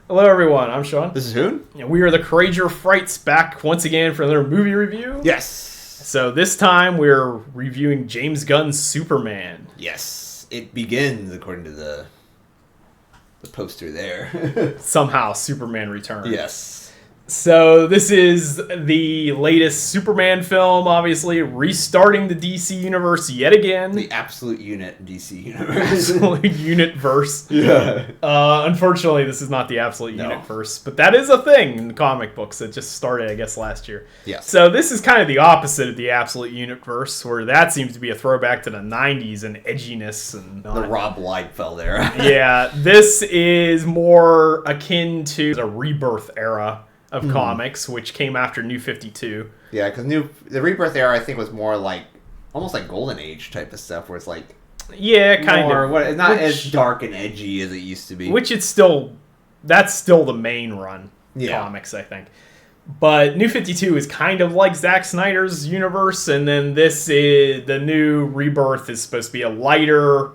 Hello, everyone. I'm Sean. This is Hoon. And we are the Courageour Frights, back once again for another movie review. Yes. So this time we're reviewing James Gunn's Superman. Yes. It begins according to the poster there. Somehow Superman returns. Yes. So this is the latest Superman film, obviously, restarting the DC universe yet again. The absolute unit DC universe. Absolute unit verse. Yeah. Unfortunately, this is not the absolute unit verse, but that is a thing in the comic books that just started, I guess, last year. Yes. So this is kind of the opposite of the absolute unit verse, where that seems to be a throwback to the 90s and edginess and the Rob Liefeld era. Yeah, this is more akin to the Rebirth era of comics, which came after New 52. Yeah, because the Rebirth era, I think, was more like almost like Golden Age type of stuff, where it's like kind of not as dark and edgy as it used to be. Which that's still the main run comics, I think. But New 52 is kind of like Zack Snyder's universe, and then this is the new Rebirth is supposed to be a lighter,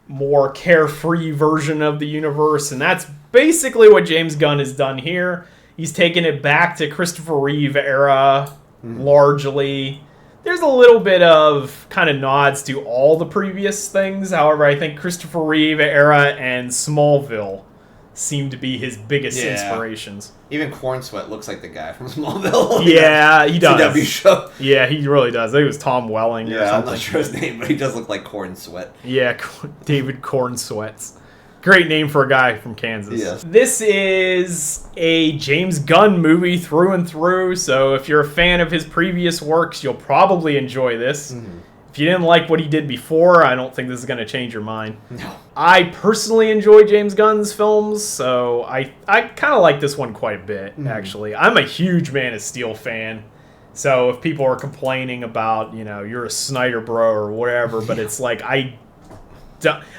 more carefree version of the universe, and that's basically what James Gunn has done here. He's taken it back to Christopher Reeve era, largely. There's a little bit of kind of nods to all the previous things. However, I think Christopher Reeve era and Smallville seem to be his biggest inspirations. Even Corenswet looks like the guy from Smallville. Yeah, he does. CW show. Yeah, he really does. I think it was Tom Welling or something. I'm not sure his name, but he does look like Corenswet. Yeah, David Corenswet. Great name for a guy from Kansas. Yes. This is a James Gunn movie through and through, so if you're a fan of his previous works, you'll probably enjoy this. If you didn't like what he did before, I don't think this is going to change your mind. No. I personally enjoy James Gunn's films, so I kind of like this one quite a bit, actually. I'm a huge Man of Steel fan, so if people are complaining about, you're a Snyder bro or whatever, but it's like,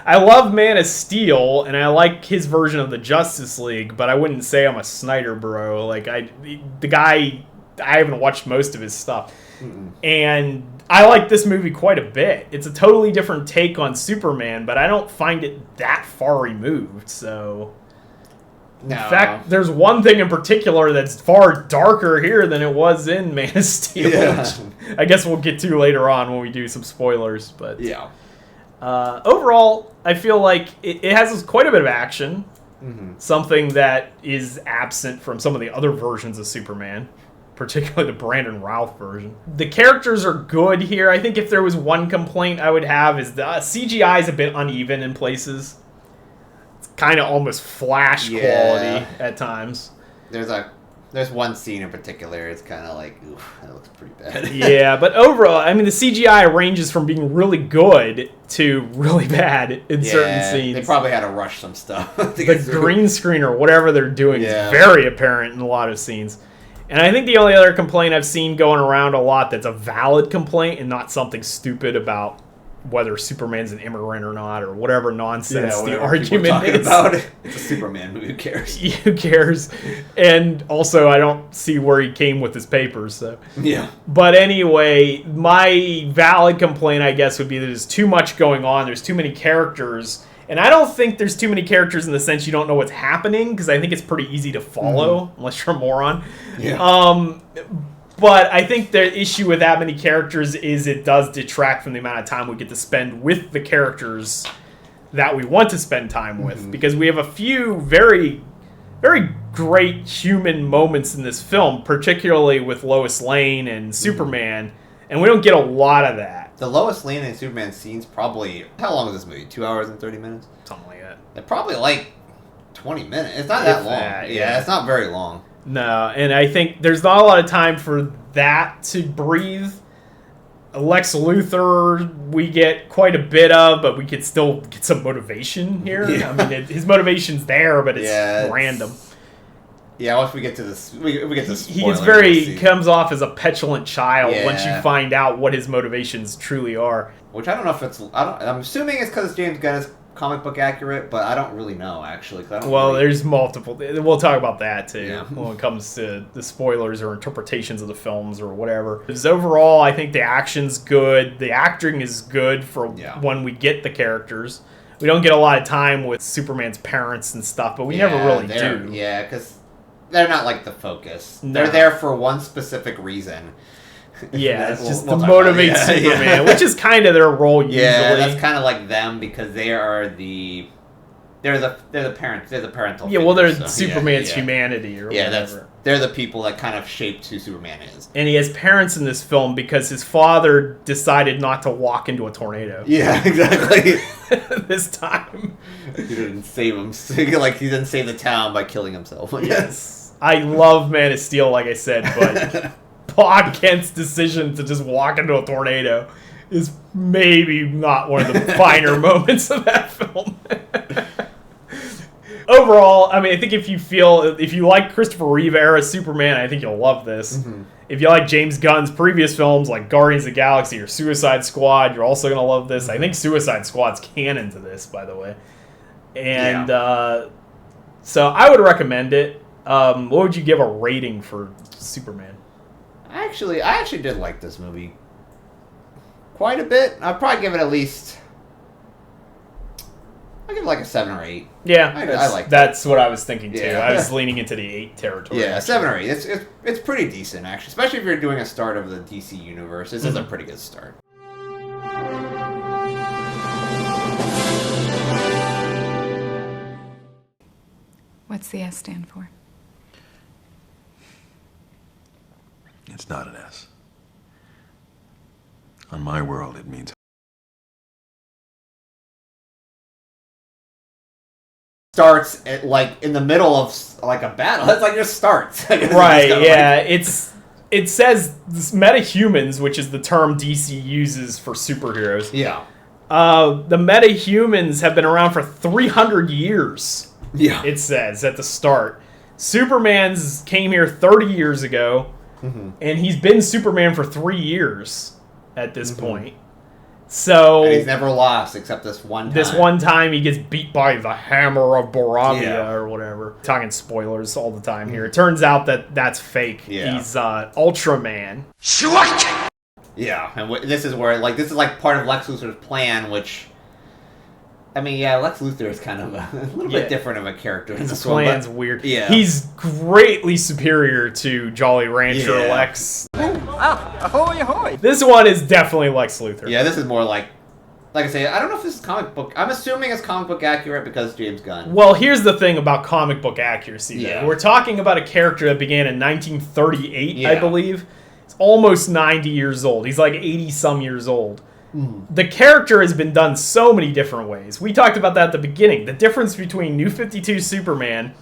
I love Man of Steel, and I like his version of the Justice League, but I wouldn't say I'm a Snyder bro. Like, I haven't watched most of his stuff. And I like this movie quite a bit. It's a totally different take on Superman, but I don't find it that far removed, so... No. In fact, there's one thing in particular that's far darker here than it was in Man of Steel, which I guess we'll get to later on when we do some spoilers, but... Yeah. Overall, I feel like it has quite a bit of action, something that is absent from some of the other versions of Superman, particularly the Brandon Routh version. The characters are good here. I think if there was one complaint I would have is the CGI is a bit uneven in places. It's kind of almost Flash quality at times. There's one scene in particular, it's kind of like, oof, that looks pretty bad. Yeah, but overall, I mean, the CGI ranges from being really good to really bad in certain scenes. They probably had to rush some stuff. The green screen or whatever they're doing is very apparent in a lot of scenes. And I think the only other complaint I've seen going around a lot that's a valid complaint and not something stupid about whether Superman's an immigrant or not, or whatever nonsense the argument is. About it. It's a Superman movie. Who cares? Who cares? And also, I don't see where he came with his papers. So. Yeah. But anyway, my valid complaint, I guess, would be that there's too much going on. There's too many characters. And I don't think there's too many characters in the sense you don't know what's happening, because I think it's pretty easy to follow, unless you're a moron. Yeah. But I think the issue with that many characters is it does detract from the amount of time we get to spend with the characters that we want to spend time with. Because we have a few very, very great human moments in this film, particularly with Lois Lane and Superman, and we don't get a lot of that. The Lois Lane and Superman scenes probably... How long is this movie? 2 hours and 30 minutes? Something like that. They're probably like 20 minutes. It's not that long. Yeah, it's not very long. No, and I think there's not a lot of time for that to breathe. Lex Luthor, we get quite a bit of, but we could still get some motivation here. Yeah. I mean, his motivation's there, but it's random. Yeah, once we get to this, we get to he comes off as a petulant child once you find out what his motivations truly are. Which I don't know if it's. I'm assuming it's because James Gunn is comic book accurate, but I don't really know actually. There's multiple. We'll talk about that too when it comes to the spoilers or interpretations of the films or whatever. Because overall, I think the action's good. The acting is good for when we get the characters. we don't get a lot of time with Superman's parents and stuff, but we never really do. Yeah, because they're not like the focus. No. They're there for one specific reason. Yeah, it's just to motivate Superman, which is kind of their role usually. Yeah, that's kind of like them because they are they're the parents. They're the parental. Yeah, well, they're figures, so, Superman's humanity or whatever. They're the people that kind of shaped who Superman is. And he has parents in this film because his father decided not to walk into a tornado. Yeah, exactly. This time. He didn't save him. Like, he didn't save the town by killing himself. Yes. I love Man of Steel, like I said, but Pa Kent's decision to just walk into a tornado is maybe not one of the finer moments of that film. Overall, I mean, I think if you like Christopher Reeve era Superman, I think you'll love this. Mm-hmm. If you like James Gunn's previous films like Guardians of the Galaxy or Suicide Squad, you're also going to love this. Mm-hmm. I think Suicide Squad's canon to this, by the way. And so I would recommend it. What would you give a rating for Superman? I actually did like this movie quite a bit. I'd probably give it at least... I'll give it like a 7 or 8. Yeah, I like that. That's what I was thinking too. Yeah. I was leaning into the 8 territory. Yeah, 7 or 8. It's pretty decent actually, especially if you're doing a start of the DC universe. This is a pretty good start. What's the S stand for? It's not an S. On my world, it means... Starts at, like, in the middle of, like, a battle. It's like, just starts. Right, yeah. It says metahumans, which is the term DC uses for superheroes. Yeah. The metahumans have been around for 300 years. Yeah. It says at the start. Superman's came here 30 years ago, and he's been Superman for 3 years at this point. So and he's never lost except this one time. This one time he gets beat by the hammer of Boravia or whatever. Talking spoilers all the time here. It turns out that that's fake. Yeah. He's Ultraman. Yeah, and this is where this is part of Lex Luthor's plan, which... I mean, yeah, Lex Luthor is kind of a little bit different of a character. His plan's weird. Yeah. He's greatly superior to Jolly Rancher Lex. Ahoy, ahoy! This one is definitely Lex Luthor. Yeah, this is more like I say, I don't know if this is comic book... I'm assuming it's comic book accurate because James Gunn. Well, here's the thing about comic book accuracy. Yeah. We're talking about a character that began in 1938, I believe. He's almost 90 years old. He's like 80-some years old. The character has been done so many different ways. We talked about that at the beginning. The difference between New 52 Superman,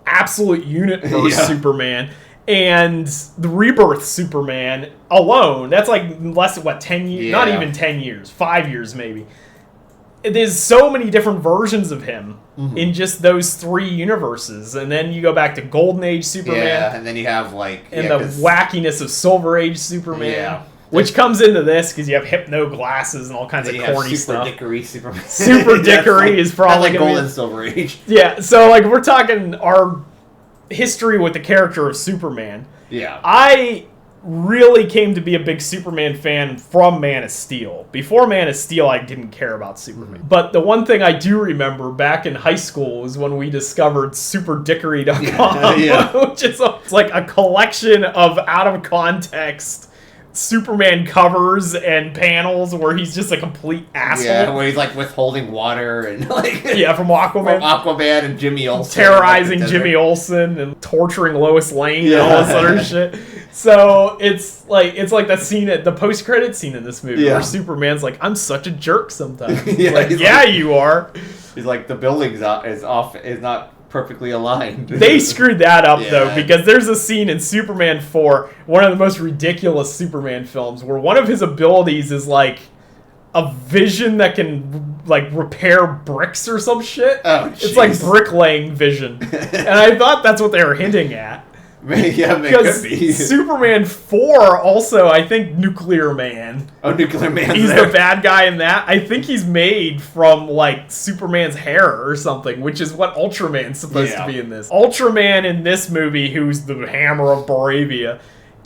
Absolute Universe Superman, and the Rebirth Superman alone, that's like less than, 10 years? Yeah. Not even 10 years. 5 years, maybe. There's so many different versions of him in just those 3 universes. And then you go back to Golden Age Superman. Yeah, and then you have, And the wackiness of Silver Age Superman. Yeah. Which comes into this because you have hypno glasses and all kinds of corny stuff. Super Dickory Superman. Super Dickory is probably like Golden Silver Age. Yeah, so we're talking our history with the character of Superman. Yeah. I really came to be a big Superman fan from Man of Steel. Before Man of Steel, I didn't care about Superman. But the one thing I do remember back in high school was when we discovered superdickory.com, which is it's like a collection of out of context Superman covers and panels where he's just a complete asshole. Yeah, where he's withholding water and from Aquaman. From Aquaman and Jimmy Olsen. Terrorizing Jimmy Olsen and torturing Lois Lane and all this other shit. So it's like that scene at the post-credit scene in this movie where Superman's like, I'm such a jerk sometimes. You are. He's like, the building is not perfectly aligned. They screwed that up though, because there's a scene in Superman 4, one of the most ridiculous Superman films, where one of his abilities is like a vision that can repair bricks or some shit. It's like bricklaying vision. And I thought that's what they were hinting at. Yeah, it could be. Superman 4 also, I think Nuclear Man. Oh, Nuclear Man. He's the bad guy in that. I think he's made from Superman's hair or something, which is what Ultraman's supposed to be in this. Ultraman in this movie, who's the Hammer of Boravia,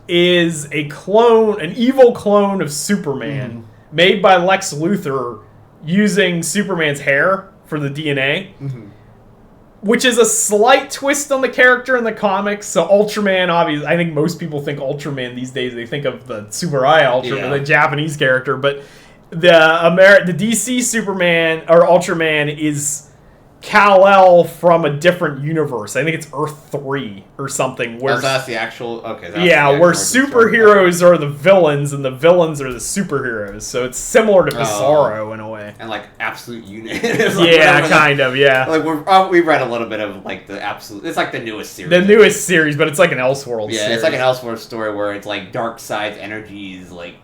is an evil clone of Superman made by Lex Luthor using Superman's hair for the DNA. Which is a slight twist on the character in the comics. So Ultraman, obviously, I think most people think Ultraman these days. They think of the Super Eye Ultraman, the Japanese character. But the DC Superman or Ultraman is Kal-El from a different universe. I think it's Earth 3 or something. Where that's the actual... Okay. Where superheroes are the villains and the villains are the superheroes. So it's similar to Bizarro in a way. And like Absolute Unit. Kind of. Like we read a little bit of like the Absolute... It's like the newest series. The newest series, but it's like an Elseworlds series. Yeah, it's like an Elseworlds story where it's like Darkseid's energies like...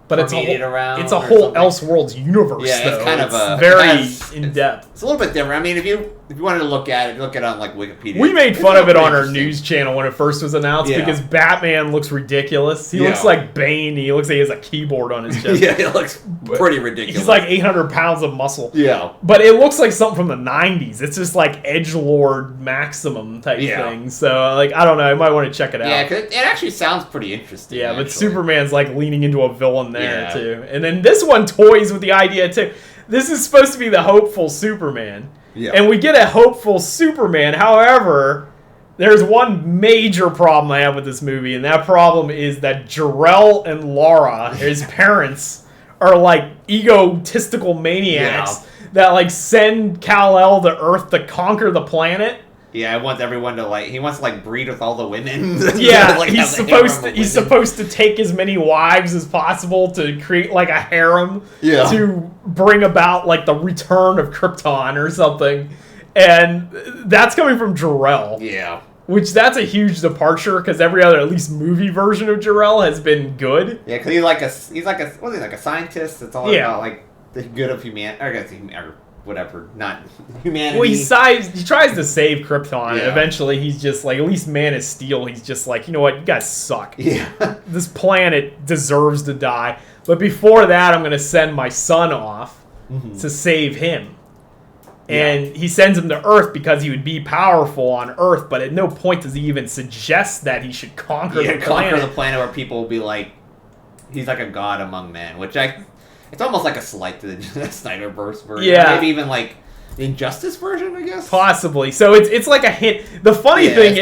But it's a whole Elseworlds universe. Yeah, it's kind of very in depth. It's a little bit different. I mean, if you wanted to look at it on like Wikipedia. We made fun of it on our news channel when it first was announced because Batman looks ridiculous. He looks like Bane. He looks like he has a keyboard on his chest. He looks pretty ridiculous. He's like 800 pounds of muscle. Yeah, but it looks like something from the 90s. It's just like edgelord maximum type thing. So like I don't know. I might want to check it out. Yeah, because it actually sounds pretty interesting. Yeah, but Superman's like leaning into a villain there too. And then this one toys with the idea too. This is supposed to be the hopeful Superman. Yeah. And we get a hopeful Superman. However, there's one major problem I have with this movie, and that problem is that Jor-El and Lara, his parents, are like egotistical maniacs that like send Kal-El to Earth to conquer the planet. Yeah, he wants everyone to he wants to breed with all the women. Yeah, he's supposed to take as many wives as possible to create like a harem to bring about like the return of Krypton or something. And that's coming from Jor-El. Yeah. Which that's a huge departure because every other at least movie version of Jor-El has been good. Yeah, because he's like a scientist. It's all about like the good of humanity. I guess whatever, not humanity. Well, he tries to save Krypton, and eventually he's just like, at least Man of Steel, he's just like, you know what, you guys suck. Yeah. This planet deserves to die. But before that, I'm going to send my son off to save him. And he sends him to Earth because he would be powerful on Earth, but at no point does he even suggest that he should conquer the planet. Conquer the planet where people will be like, he's like a god among men, which it's almost like a slight to the Snyderverse version. Yeah. Maybe even like the Injustice version, I guess? Possibly. So it's like a hint. The funny thing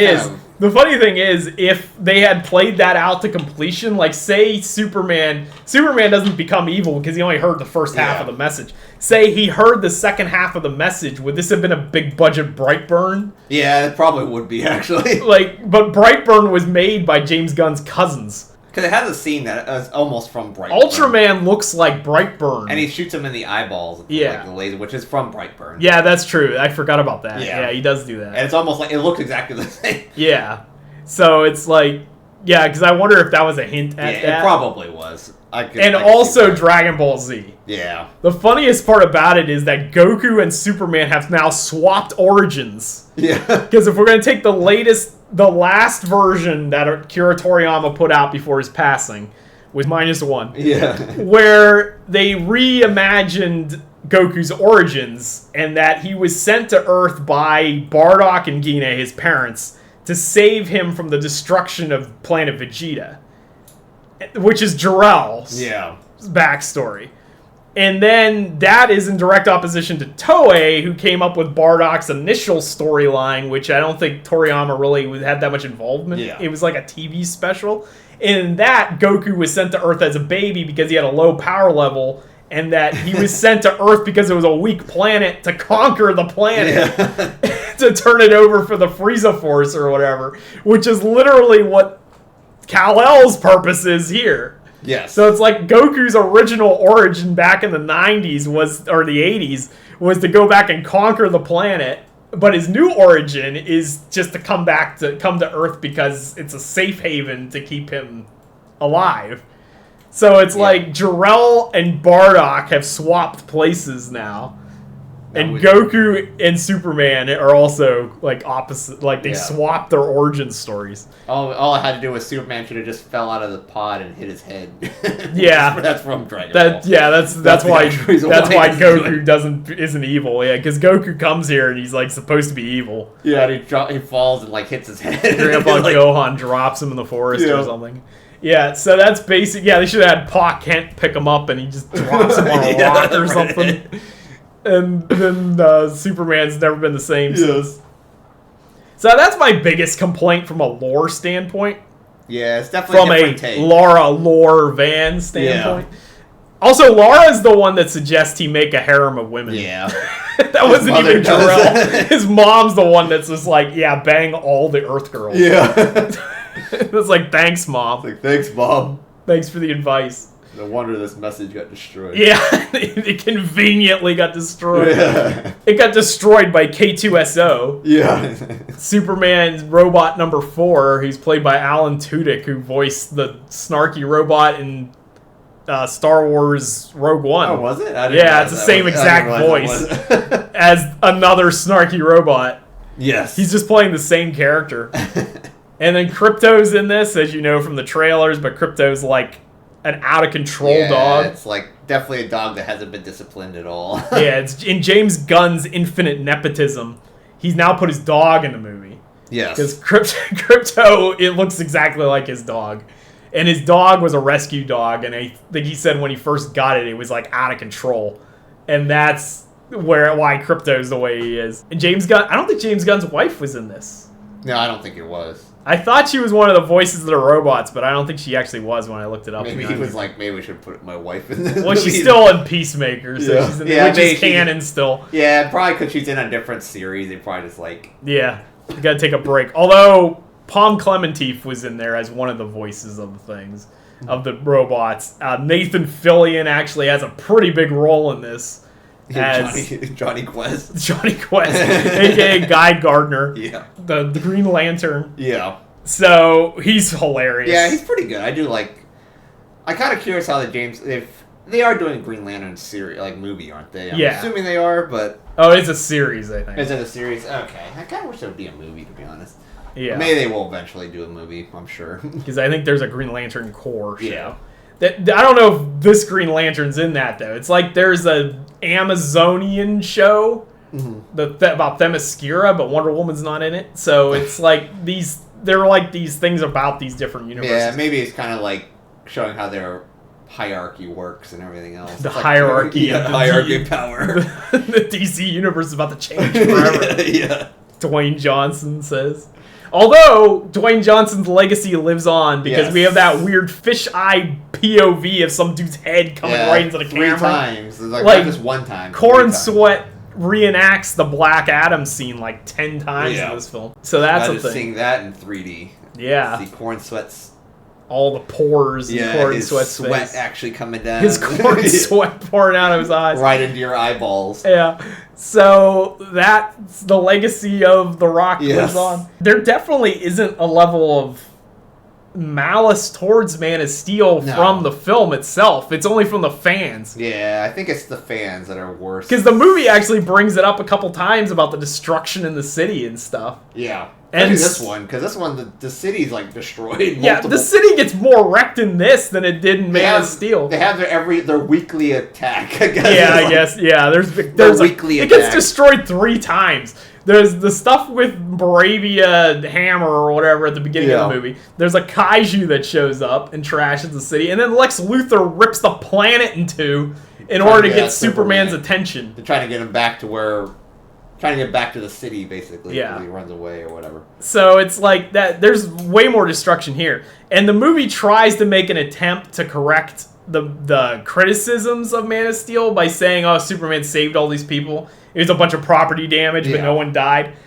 is, if they had played that out to completion, like say Superman doesn't become evil because he only heard the first half of the message. Say he heard the second half of the message, would this have been a big budget Brightburn? Yeah, it probably would be, actually. But Brightburn was made by James Gunn's cousins. Because it has a scene that is almost from Brightburn. Ultraman looks like Brightburn. And he shoots him in the eyeballs with the laser, which is from Brightburn. Yeah, that's true. I forgot about that. Yeah, he does do that. And it's almost like, it looks exactly the same. Yeah. So it's like, because I wonder if that was a hint at that. Yeah, it probably was. And also Dragon Ball Z. Yeah. The funniest part about it is that Goku and Superman have now swapped origins. Yeah. Because if we're going to take the last version that Akira Toriyama put out before his passing was -1. Yeah. Where they reimagined Goku's origins and that he was sent to Earth by Bardock and Gina, his parents, to save him from the destruction of planet Vegeta. Which is Jor-El's backstory. And then that is in direct opposition to Toei, who came up with Bardock's initial storyline, which I don't think Toriyama really had that much involvement. Yeah. It was like a TV special. In that, Goku was sent to Earth as a baby because he had a low power level, and that he was sent to Earth because it was a weak planet to conquer the planet, to turn it over for the Frieza Force or whatever, which is literally what Kal-El's purpose is here. Yes. So it's like Goku's original origin back in the 90s or the 80s was to go back and conquer the planet, but his new origin is just to come to Earth because it's a safe haven to keep him alive. So it's like Jor-El and Bardock have swapped places now. And Goku and Superman are also like opposite, like they swapped their origin stories. All I had to do was Superman should have just fell out of the pod and hit his head. Yeah, that's from Dragon Ball. Yeah, that's why Goku isn't evil. Yeah, because Goku comes here and he's like supposed to be evil. Yeah, and he falls and like hits his head. Grandpa Gohan drops him in the forest or something. Yeah, so that's basic. Yeah, they should have had Pa Kent pick him up and he just drops him on a rock or something. And then Superman's never been the same since. So that's my biggest complaint from a lore standpoint. Yeah, it's definitely from a different take. Laura Lore Van standpoint. Yeah. Also, Laura's the one that suggests he make a harem of women. Yeah. That wasn't even Jarrell. His mom's the one that's just like, yeah, bang all the Earth girls. Yeah. It's like, thanks, Mom. It's like, thanks, Mom. Thanks for the advice. No wonder this message got destroyed. Yeah, it conveniently got destroyed. Yeah. It got destroyed by K2SO. Yeah. Superman's robot number 4, who's played by Alan Tudyk, who voiced the snarky robot in Star Wars Rogue One. Oh, was it? Yeah, it's the same exact voice as another snarky robot. Yes. He's just playing the same character. And then Krypto's in this, as you know from the trailers, but Krypto's like an out-of-control dog. It's like definitely a dog that hasn't been disciplined at all. Yeah, it's in James Gunn's infinite nepotism. He's now put his dog in the movie. Yes. Because Krypto, it looks exactly like his dog. And his dog was a rescue dog, and I think he said when he first got it, it was like out of control. And that's why Krypto's the way he is. And James Gunn, I don't think James Gunn's wife was in this. No, I don't think it was. I thought she was one of the voices of the robots, but I don't think she actually was when I looked it up. Maybe he was like, maybe we should put my wife in this. Well, she's still in Peacemaker, so she's in which is canon still. Yeah, probably because she's in a different series. They probably just like... Yeah, you gotta take a break. Although, Palm Clementif was in there as one of the voices of the things, of the robots. Nathan Fillion actually has a pretty big role in this. As Johnny Quest. Johnny Quest, a.k.a. Guy Gardner. Yeah. The Green Lantern. Yeah. So, he's hilarious. Yeah, he's pretty good. I do like... I'm kind of curious how if they are doing Green Lantern series, like movie, aren't they? I'm assuming they are, but... Oh, it's a series, I think. Is it a series? Okay. I kind of wish it would be a movie, to be honest. Yeah. Maybe they will eventually do a movie, I'm sure. Because I think there's a Green Lantern Corps show. Yeah. I don't know if this Green Lantern's in that, though. It's like there's a Amazonian show about Themyscira, but Wonder Woman's not in it. So it's like there are like these things about these different universes. Yeah, maybe it's kind of like showing how their hierarchy works and everything else. The hierarchy of hierarchy of power. The DC universe is about to change forever. Yeah. Dwayne Johnson says. Although Dwayne Johnson's legacy lives on because we have that weird fisheye POV of some dude's head coming right into the camera. 3 times. Like just one time. Corenswet reenacts the Black Adam scene like 10 times in this film. So that's a thing. Seeing that in 3D. Yeah. See Corenswet's... all the pores in Corenswet's sweat face. actually coming down. His corn sweat pouring out of his eyes. Right into your eyeballs. Yeah. So that's the legacy of The Rock lives on. There definitely isn't a level of malice towards Man of Steel from the film itself. It's only from the fans. Yeah, I think it's the fans that are worse. Because the movie actually brings it up a couple times about the destruction in the city and stuff. Yeah. And this one, because this one, the city's like destroyed. Yeah, the city gets more wrecked in this than it did in Man of Steel. They have their weekly attack. I guess. Yeah, I guess. Yeah, there's weekly attack. It gets destroyed 3 times. There's the stuff with Bravia Hammer or whatever at the beginning of the movie. There's a kaiju that shows up and trashes the city, and then Lex Luthor rips the planet in 2 in order to get Superman's attention. They're trying to get him back to trying to get back to the city, basically. Yeah. He runs away or whatever. So it's like that. There's way more destruction here. And the movie tries to make an attempt to correct the criticisms of Man of Steel by saying, oh, Superman saved all these people. It was a bunch of property damage, but no one died.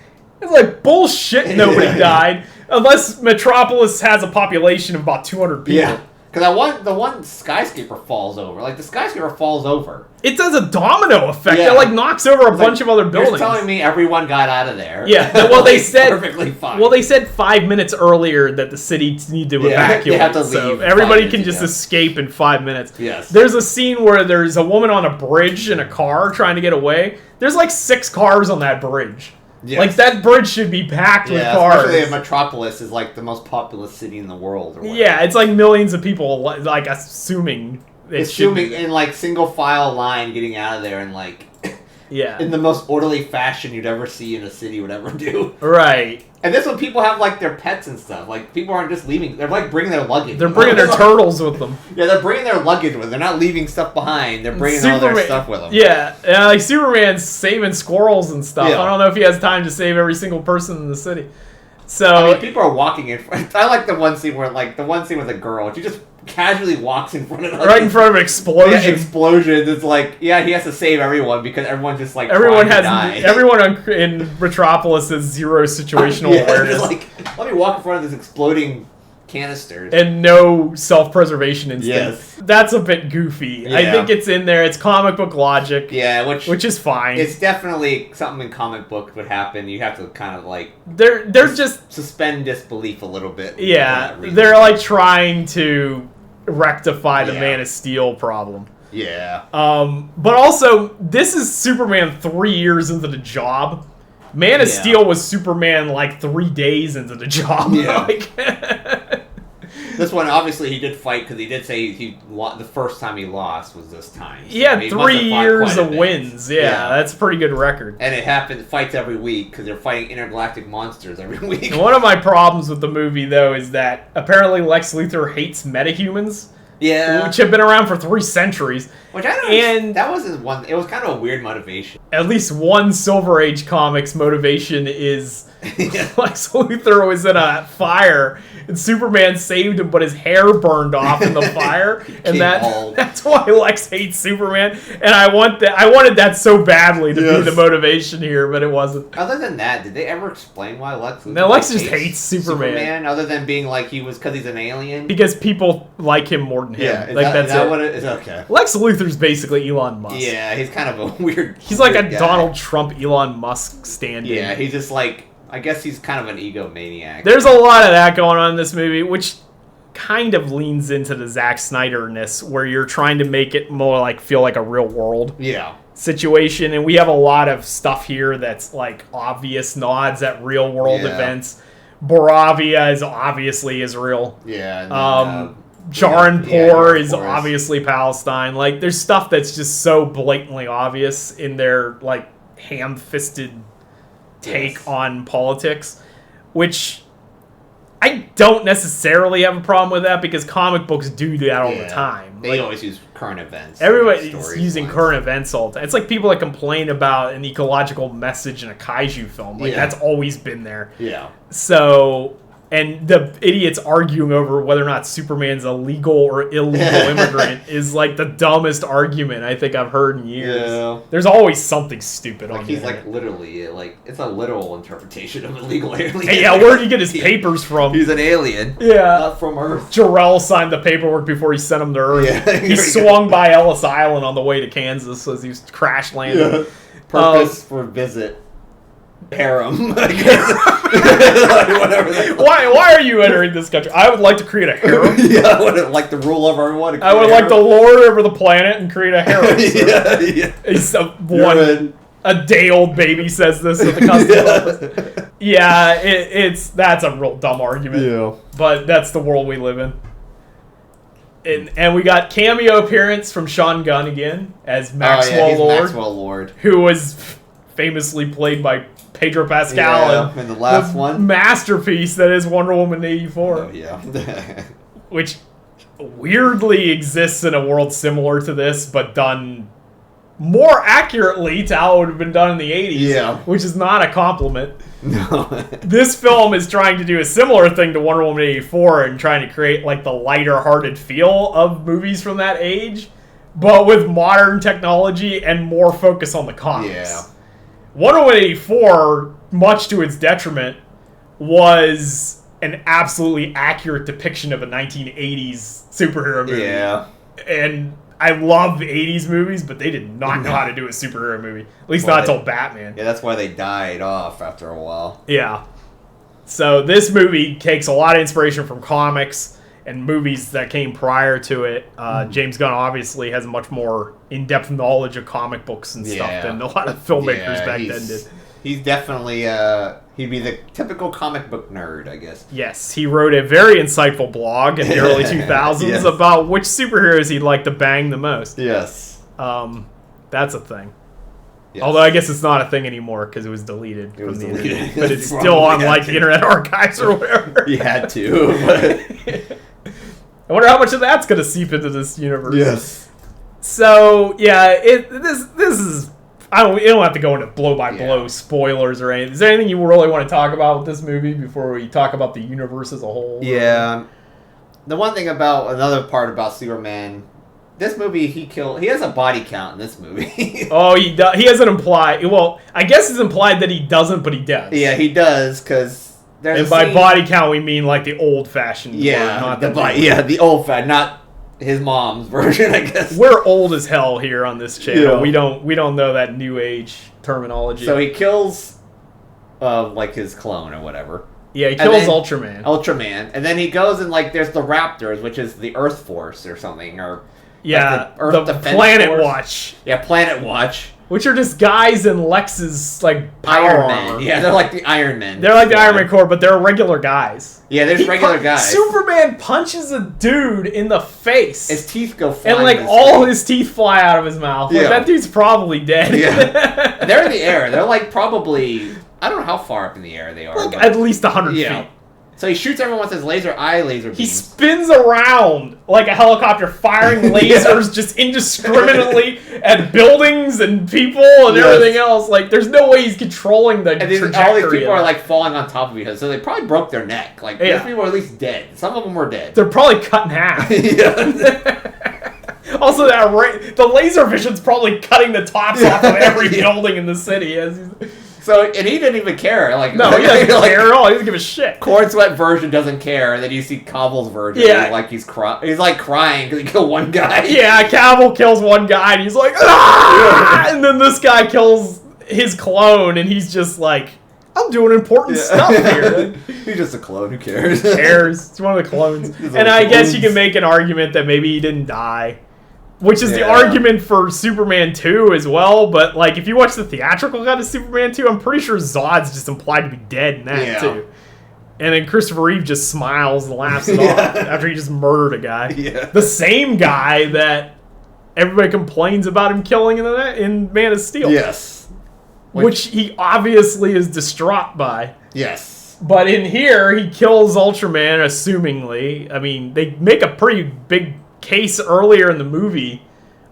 It's like, bullshit, nobody died. Unless Metropolis has a population of about 200 people. Yeah. Because the one skyscraper falls over. Like, the skyscraper falls over. It does a domino effect. It, like, knocks over a bunch of other buildings. You're telling me everyone got out of there. Yeah. Well, they said... perfectly fine. Well, they said 5 minutes earlier that the city need to evacuate. They have to leave. So everybody can just escape in 5 minutes. Yes. There's a scene where there's a woman on a bridge in a car trying to get away. There's, like, 6 cars on that bridge. Yes. Like, that bridge should be packed with cars. Especially Metropolis is, like, the most populous city in the world. Or whatever. Yeah, it's, like, millions of people, like, assuming... in, like, single file line getting out of there and, like... Yeah. in the most orderly fashion you'd ever see in a city would ever do. Right. And this one, people have, like, their pets and stuff. Like, people aren't just leaving. They're, like, bringing their luggage. They're bringing their turtles with them. Yeah, they're bringing their luggage with them. They're not leaving stuff behind. They're bringing all their stuff with them. Yeah. Like, Superman's saving squirrels and stuff. Yeah. I don't know if he has time to save every single person in the city. So... I mean, people are walking in front. I like the one scene where, like, with a girl. She just casually walks in front of right in front of an explosion. Yeah, explosions. It's like, yeah, he has to save everyone because everyone's just like everyone die. In Metropolis has zero situational awareness. Like, let me walk in front of this exploding canisters and no self-preservation instinct. Yes, that's a bit goofy. Yeah. I think it's in there. It's comic book logic. Yeah, which is fine. It's definitely something in comic book would happen. You have to kind of like they're just suspend disbelief a little bit. Yeah, they're like trying to rectify the Man of Steel problem. Yeah. But also, this is Superman 3 years into the job. Man of Steel was Superman like 3 days into the job. Yeah. Like, this one, obviously, he did fight because he did say the first time he lost was this time. So he had 3 years of wins. Yeah, that's a pretty good record. And it happens, fights every week because they're fighting intergalactic monsters every week. One of my problems with the movie, though, is that apparently Lex Luthor hates metahumans. Yeah. Which have been around for 3 centuries. Which I don't know. That wasn't one. It was kind of a weird motivation. At least one Silver Age comics motivation is Lex Luthor was in a fire and Superman saved him, but his hair burned off in the fire, and that's why Lex hates Superman. And I wanted that so badly to be the motivation here, but it wasn't. Other than that, did they ever explain why Lex Luthor? No, Lex just hates Superman. Other than being like because he's an alien. Because people like him more than him. Yeah, that's that what it is? Okay. Lex Luthor's basically Elon Musk. Yeah, he's kind of a weird. He's like a guy. Donald Trump, Elon Musk stand-in. Yeah, he's just like. I guess he's kind of an egomaniac. There's a lot of that going on in this movie, which kind of leans into the Zack Snyder-ness, where you're trying to make it more like feel like a real world situation. And we have a lot of stuff here that's like obvious nods at real world events. Boravia is obviously Israel. Yeah. And Jaranpur is obviously Palestine. Like, there's stuff that's just so blatantly obvious in their like ham-fisted take on politics, which I don't necessarily have a problem with that because comic books do that all the time. They always use current events. Everybody's using current events all the time. It's like people that complain about an ecological message in a kaiju film. Like, that's always been there. Yeah. So... And the idiots arguing over whether or not Superman's a legal or illegal immigrant is like the dumbest argument I think I've heard in years. Yeah. There's always something stupid on he's like literally it's a literal interpretation of illegal alien. Hey, yeah, where'd he get his papers from? He's an alien. Yeah. Not from Earth. Jarrell signed the paperwork before he sent him to Earth. Yeah, he swung by Ellis Island on the way to Kansas as he was crash landing. Yeah. Purpose for visit. Harem. I guess. Whatever. Why are you entering this country? I would like to create a harem. Yeah, I would like the rule of everyone. I would like to lord over the planet and create a harem. Yeah. He's a day-old baby says this at the customs office. Yeah, that's a real dumb argument. Yeah. But that's the world we live in. And we got cameo appearance from Sean Gunn again as Maxwell Lord. Maxwell Lord. Who was famously played by Pedro Pascal in the last one. Masterpiece that is Wonder Woman 84. Oh, yeah. Which weirdly exists in a world similar to this, but done more accurately to how it would have been done in the 80s. Yeah. Which is not a compliment. No. This film is trying to do a similar thing to Wonder Woman 84 and trying to create like the lighter-hearted feel of movies from that age, but with modern technology and more focus on the comics. Yeah. Wonder Woman 84, much to its detriment, was an absolutely accurate depiction of a 1980s superhero movie. Yeah. And I love 80s movies, but they did not know how to do a superhero movie. At least not until Batman. Yeah, that's why they died off after a while. Yeah. So this movie takes a lot of inspiration from comics and movies that came prior to it. James Gunn obviously has much more in-depth knowledge of comic books and stuff than a lot of filmmakers back then did. He's definitely, he'd be the typical comic book nerd, I guess. Yes, he wrote a very insightful blog in the early 2000s about which superheroes he'd like to bang the most. Yes. That's a thing. Yes. Although I guess it's not a thing anymore because it was deleted It was from the deleted. internet. But it's still on like the Internet Archives or whatever. You had to. But... I wonder how much of that's going to seep into this universe. Yes. So yeah, this is. You don't have to go into blow by blow spoilers or anything. Is there anything you really want to talk about with this movie before we talk about the universe as a whole? Yeah. The one thing another part about Superman, this movie he has a body count in this movie. Oh, he does. He hasn't implied. Well, I guess it's implied that he doesn't, but he does. Yeah, he does because there's. And by body count we mean like the old fashioned. Yeah, not the old fashioned, not his mom's version, I guess. We're old as hell here on this channel. Yeah. We don't know that new age terminology. So he kills, like his clone or whatever. Yeah, he kills Ultraman. And then he goes and like there's the Raptors, which is the Earth Force or something, or yeah, like the Planet Force. Watch. Yeah, Planet Watch. Which are just guys in Lex's like power Iron Man. armor. Yeah, they're like the Iron Men. They're like the Iron Man Corps, but they're regular guys. Yeah, there's regular guys. Superman punches a dude in the face. His teeth go flying. And like all his teeth fly out of his mouth. Like, that dude's probably dead. Yeah. They're in the air. They're like probably, I don't know how far up in the air they are. Like at least 100 feet. So he shoots everyone with his laser beams. He spins around like a helicopter, firing lasers just indiscriminately at buildings and people and everything else. Like, there's no way he's controlling the trajectory. All these people are like falling on top of each other, so they probably broke their neck. Like, these people are at least dead. Some of them were dead. They're probably cut in half. Also, the laser vision's probably cutting the tops off of every building in the city. So, and he didn't even care. Like, no, he doesn't care at all. He doesn't give a shit. Corenswet version doesn't care. And then you see Cavill's version. Like he's like crying because he killed one guy. Yeah, Cavill kills one guy and he's like, ah! And then this guy kills his clone and he's just like, I'm doing important stuff here. He's just a clone. Who cares? Who cares? It's one of the clones. And I guess you can make an argument that maybe he didn't die. Which is the argument for Superman 2 as well, but like if you watch the theatrical cut of Superman 2, I'm pretty sure Zod's just implied to be dead in that too. And then Christopher Reeve just smiles and laughs it off after he just murdered a guy. Yeah. The same guy that everybody complains about him killing in Man of Steel. Yes. Which he obviously is distraught by. Yes. But in here, he kills Ultraman, assumingly. I mean, they make a pretty big case earlier in the movie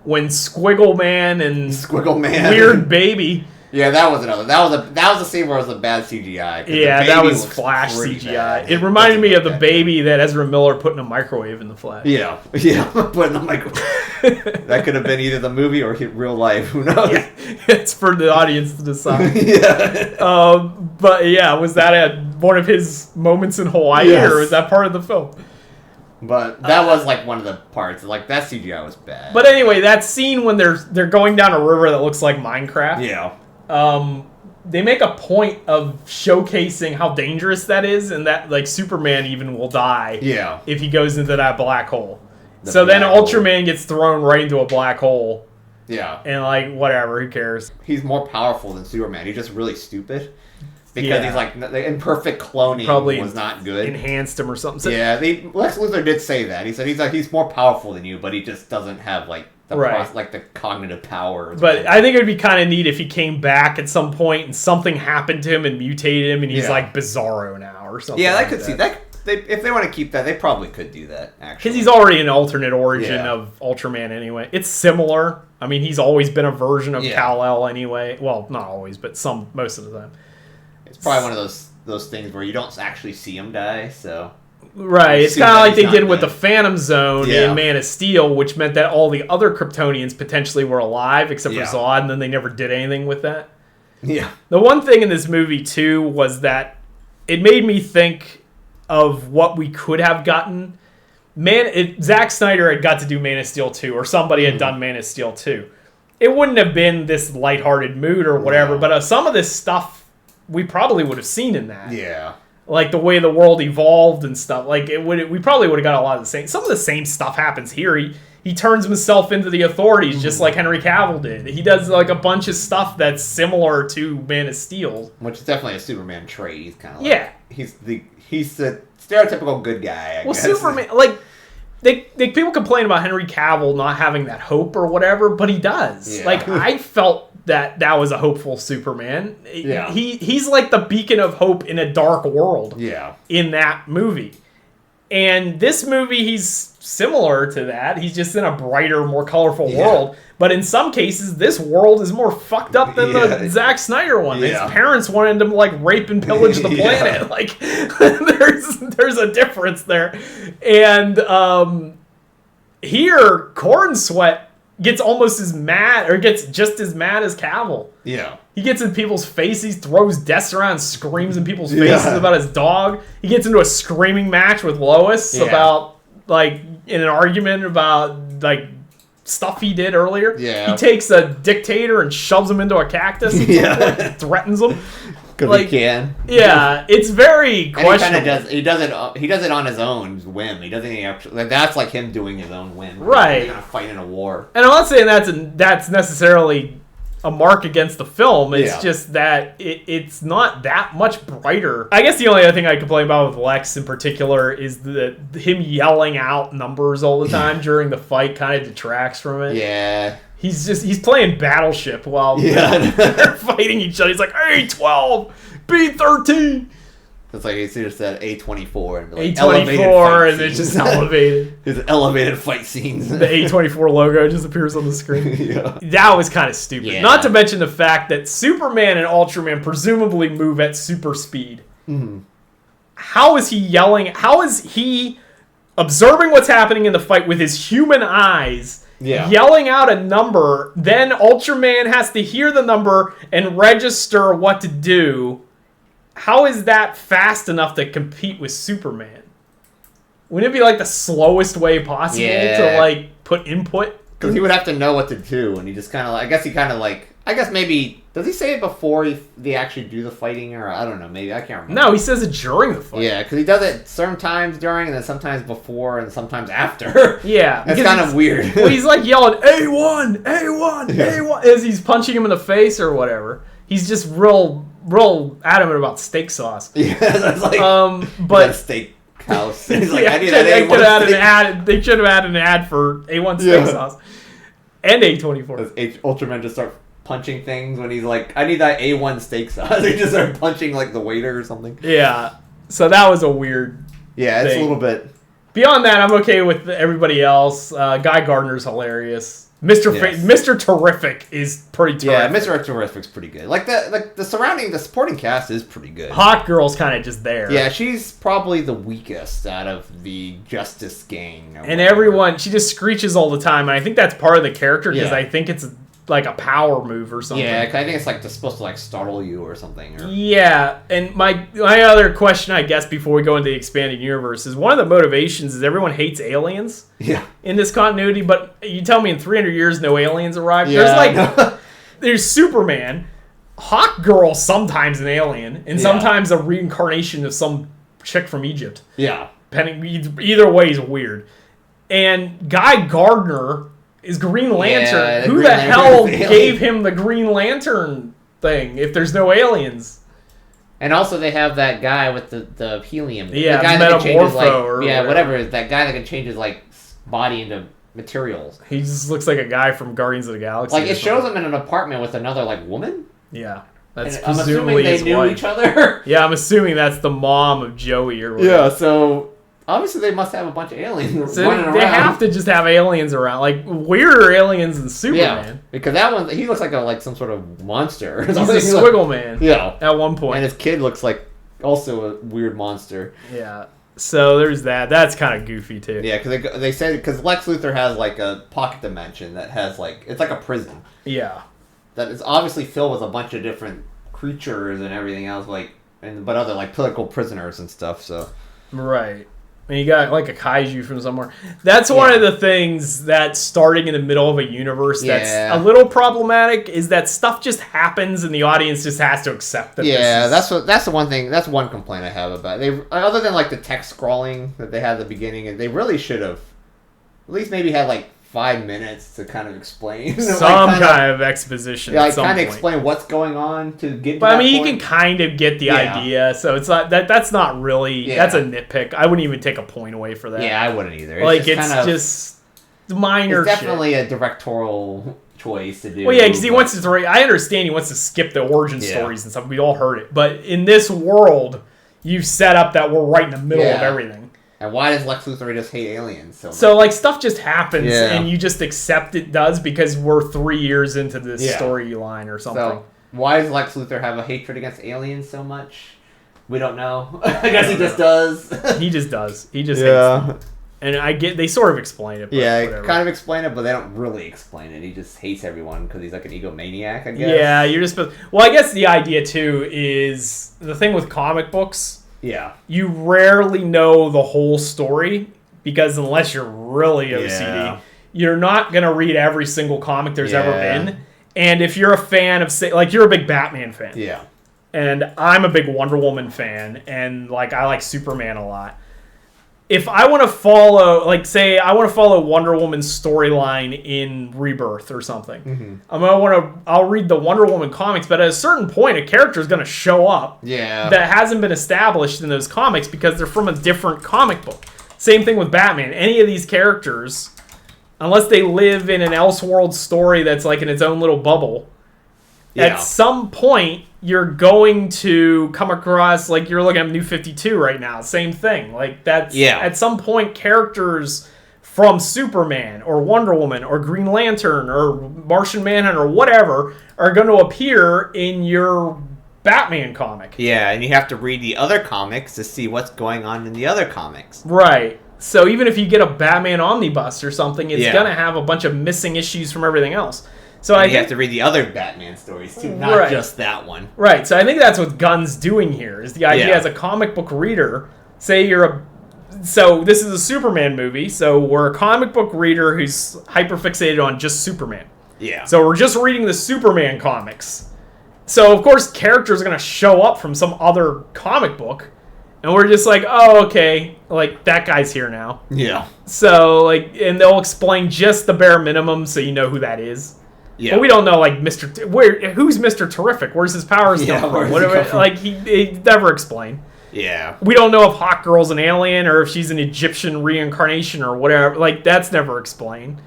when Squiggle Man and Weird Baby. Yeah, that was another. That was a scene where it was a bad CGI. Yeah, that was Flash CGI. Bad. It reminded me of the baby that Ezra Miller put in a microwave in the Flash. Yeah, put in a microwave. That could have been either the movie or real life. Who knows? Yeah, it's for the audience to decide. But yeah, was that one of his moments in Hawaii, or was that part of the film? But that was like one of the parts. Like that CGI was bad. But anyway, that scene when they're going down a river that looks like Minecraft. Yeah. They make a point of showcasing how dangerous that is, and that like Superman even will die. Yeah. If he goes into that black hole. Then Ultraman gets thrown right into a black hole. Yeah. And like whatever, who cares? He's more powerful than Superman. He's just really stupid. Because he's like, the imperfect cloning probably was not good. Enhanced him or something. So, Lex Luthor did say that. He said he's more powerful than you, but he just doesn't have like the cognitive power. But I think it would be kind of neat if he came back at some point and something happened to him and mutated him and he's like Bizarro now or something. Yeah, I could see that. If they want to keep that, they probably could do that, actually. Because he's already an alternate origin of Ultraman anyway. It's similar. I mean, he's always been a version of Kal-El anyway. Well, not always, but most of the time. It's probably one of those things where you don't actually see him die, so... Right, it's kind of like they did with the Phantom Zone in Man of Steel, which meant that all the other Kryptonians potentially were alive, except for Zod, and then they never did anything with that. Yeah. The one thing in this movie, too, was that it made me think of what we could have gotten. Zack Snyder had got to do Man of Steel 2, or somebody had done Man of Steel 2. It wouldn't have been this lighthearted mood or whatever, but some of this stuff we probably would have seen in that. Yeah. Like the way the world evolved and stuff. Like we probably would have got a lot of the same. Some of the same stuff happens here. He turns himself into the authorities just like Henry Cavill did. He does like a bunch of stuff that's similar to Man of Steel, which is definitely a Superman trait. He's kind of like he's the stereotypical good guy. I guess. Superman like. People complain about Henry Cavill not having that hope or whatever, but he does. Yeah. Like I felt that was a hopeful Superman. Yeah. He's like the beacon of hope in a dark world. Yeah. In that movie. And this movie, he's similar to that. He's just in a brighter, more colorful world. But in some cases, this world is more fucked up than the Zack Snyder one. His parents wanted him to like rape and pillage the planet. Like there's a difference there. And here, Corenswet gets almost as mad, or gets just as mad as Cavill. Yeah. He gets in people's faces, throws desks around, screams in people's faces about his dog. He gets into a screaming match with Lois about, like, in an argument about, like, stuff he did earlier. Yeah. He takes a dictator and shoves him into a cactus and threatens him. Because like, he can. Yeah, it's very questionable. And he does it on his own whim. He doesn't even actually, like, that's like him doing his own whim. Right. He's gonna fight in a war. And I'm not saying that's necessarily a mark against the film. It's just that it's not that much brighter. I guess the only other thing I complain about with Lex in particular is that him yelling out numbers all the time during the fight kind of detracts from it. Yeah. He's playing Battleship while they're fighting each other. He's like, A12, B13. It's like he just said A24 and like A24 and it's just elevated. His elevated fight scenes. The A24 logo just appears on the screen. That was kind of stupid. Yeah. Not to mention the fact that Superman and Ultraman presumably move at super speed. Mm-hmm. How is he yelling? How is he observing what's happening in the fight with his human eyes, yelling out a number, then Ultraman has to hear the number and register what to do? How is that fast enough to compete with Superman? Wouldn't it be like the slowest way possible to like put input? Because he would have to know what to do, and he just kind of like, I guess maybe, does he say it before they actually do the fighting, or I don't know, maybe, I can't remember. No, he says it during the fight. Yeah, because he does it sometimes during, and then sometimes before, and sometimes after. Yeah. That's kind of weird. Well, he's like yelling, A1, A1, A1, as he's punching him in the face or whatever. He's just real adamant about steak sauce. Yeah, that's like, but steak house. He's like, I need they should have added an ad for A1 steak sauce and A24. Ultraman just start punching things when he's like, I need that A1 steak sauce. They just start punching like the waiter or something. Yeah, so that was a weird. Yeah, it's a little bit. Beyond that, I'm okay with everybody else. Guy Gardner's hilarious. Mr. Terrific is pretty terrific. Yeah, Mr. Terrific's pretty good. Like the supporting cast is pretty good. Hawk Girl's kind of just there. Yeah, she's probably the weakest out of the Justice Gang. And everyone, she just screeches all the time, and I think that's part of the character because I think it's like a power move or something. Yeah, I think it's like supposed to like startle you or something. Yeah, and my other question, I guess, before we go into the expanded universe is one of the motivations is everyone hates aliens. Yeah. In this continuity, but you tell me in 300 years no aliens arrived. Yeah. There's Superman, Hawk Girl, sometimes an alien, and sometimes a reincarnation of some chick from Egypt. Yeah. Either way is weird. And Guy Gardner is Green Lantern. Who the hell gave him the Green Lantern thing if there's no aliens? And also they have that guy with the helium. Yeah, the guy Metamorpho whatever. That guy that can change his like body into materials. He just looks like a guy from Guardians of the Galaxy. Like it shows him in an apartment with another like woman. Yeah. That's I'm assuming they knew each other. Yeah, I'm assuming that's the mom of Joey or whatever. Yeah, so obviously they must have a bunch of aliens running around. They have to just have aliens around, like weirder aliens than Superman. Yeah, because that one, he looks like some sort of monster. He's a squiggle man. Yeah, at one point, and his kid looks like also a weird monster. Yeah, so there's that. That's kind of goofy too. Yeah, because they said because Lex Luthor has like a pocket dimension that has like it's like a prison. Yeah, that is obviously filled with a bunch of different creatures and everything else, but other like political prisoners and stuff. So right. And you got like a kaiju from somewhere. That's one of the things that starting in the middle of a universe that's a little problematic is that stuff just happens and the audience just has to accept that. Yeah, that's the one thing. That's one complaint I have about it. Other than like the text scrawling that they had at the beginning, and they really should have at least maybe had like 5 minutes to kind of explain some kind of exposition. Yeah, kind of explain what's going on to get. But I mean, you can kind of get the idea, so it's not that's not really that's a nitpick. I wouldn't even take a point away for that. Yeah, I wouldn't either. It's just minor. It's definitely a directorial choice to do. Well, yeah, because he wants to. I understand he wants to skip the origin stories and stuff. We all heard it, but in this world, you've set up that we're right in the middle of everything. And why does Lex Luthor just hate aliens so much? So, like, stuff just happens, and you just accept it does because we're 3 years into this storyline or something. So, why does Lex Luthor have a hatred against aliens so much? We don't know. I guess he just does. He just does. He just hates them. And they sort of explain it. But kind of explain it, but they don't really explain it. He just hates everyone because he's like an egomaniac, I guess. Yeah, you're just supposed... Well, I guess the idea, too, is the thing with comic books... Yeah. You rarely know the whole story because unless you're really OCD, you're not going to read every single comic there's ever been. And if you're a fan of, say, like, you're a big Batman fan. Yeah. And I'm a big Wonder Woman fan. And, like, I like Superman a lot. If I want to follow, like, say, I want to follow Wonder Woman's storyline in Rebirth or something, I'll read the Wonder Woman comics, but at a certain point, a character is going to show up that hasn't been established in those comics because they're from a different comic book. Same thing with Batman. Any of these characters, unless they live in an Elseworld story that's like in its own little bubble, at some point, you're going to come across, like, you're looking at New 52 right now. Same thing. Like, that's... At some point, characters from Superman or Wonder Woman or Green Lantern or Martian Manhunter or whatever are going to appear in your Batman comic. Yeah, and you have to read the other comics to see what's going on in the other comics. Right. So even if you get a Batman omnibus or something, it's going to have a bunch of missing issues from everything else. So you have to read the other Batman stories too, not just that one. Right. So I think that's what Gunn's doing here. Is the idea as a comic book reader, say so this is a Superman movie, so we're a comic book reader who's hyperfixated on just Superman. Yeah. So we're just reading the Superman comics. So of course characters are going to show up from some other comic book, and we're just like, oh, okay, like that guy's here now. Yeah. So like, and they'll explain just the bare minimum, so you know who that is. Yeah. But we don't know, like, who's Mr. Terrific? Where's his powers come from? Like, he never explained. Yeah. We don't know if Hawk Girl's an alien or if she's an Egyptian reincarnation or whatever. Like, that's never explained.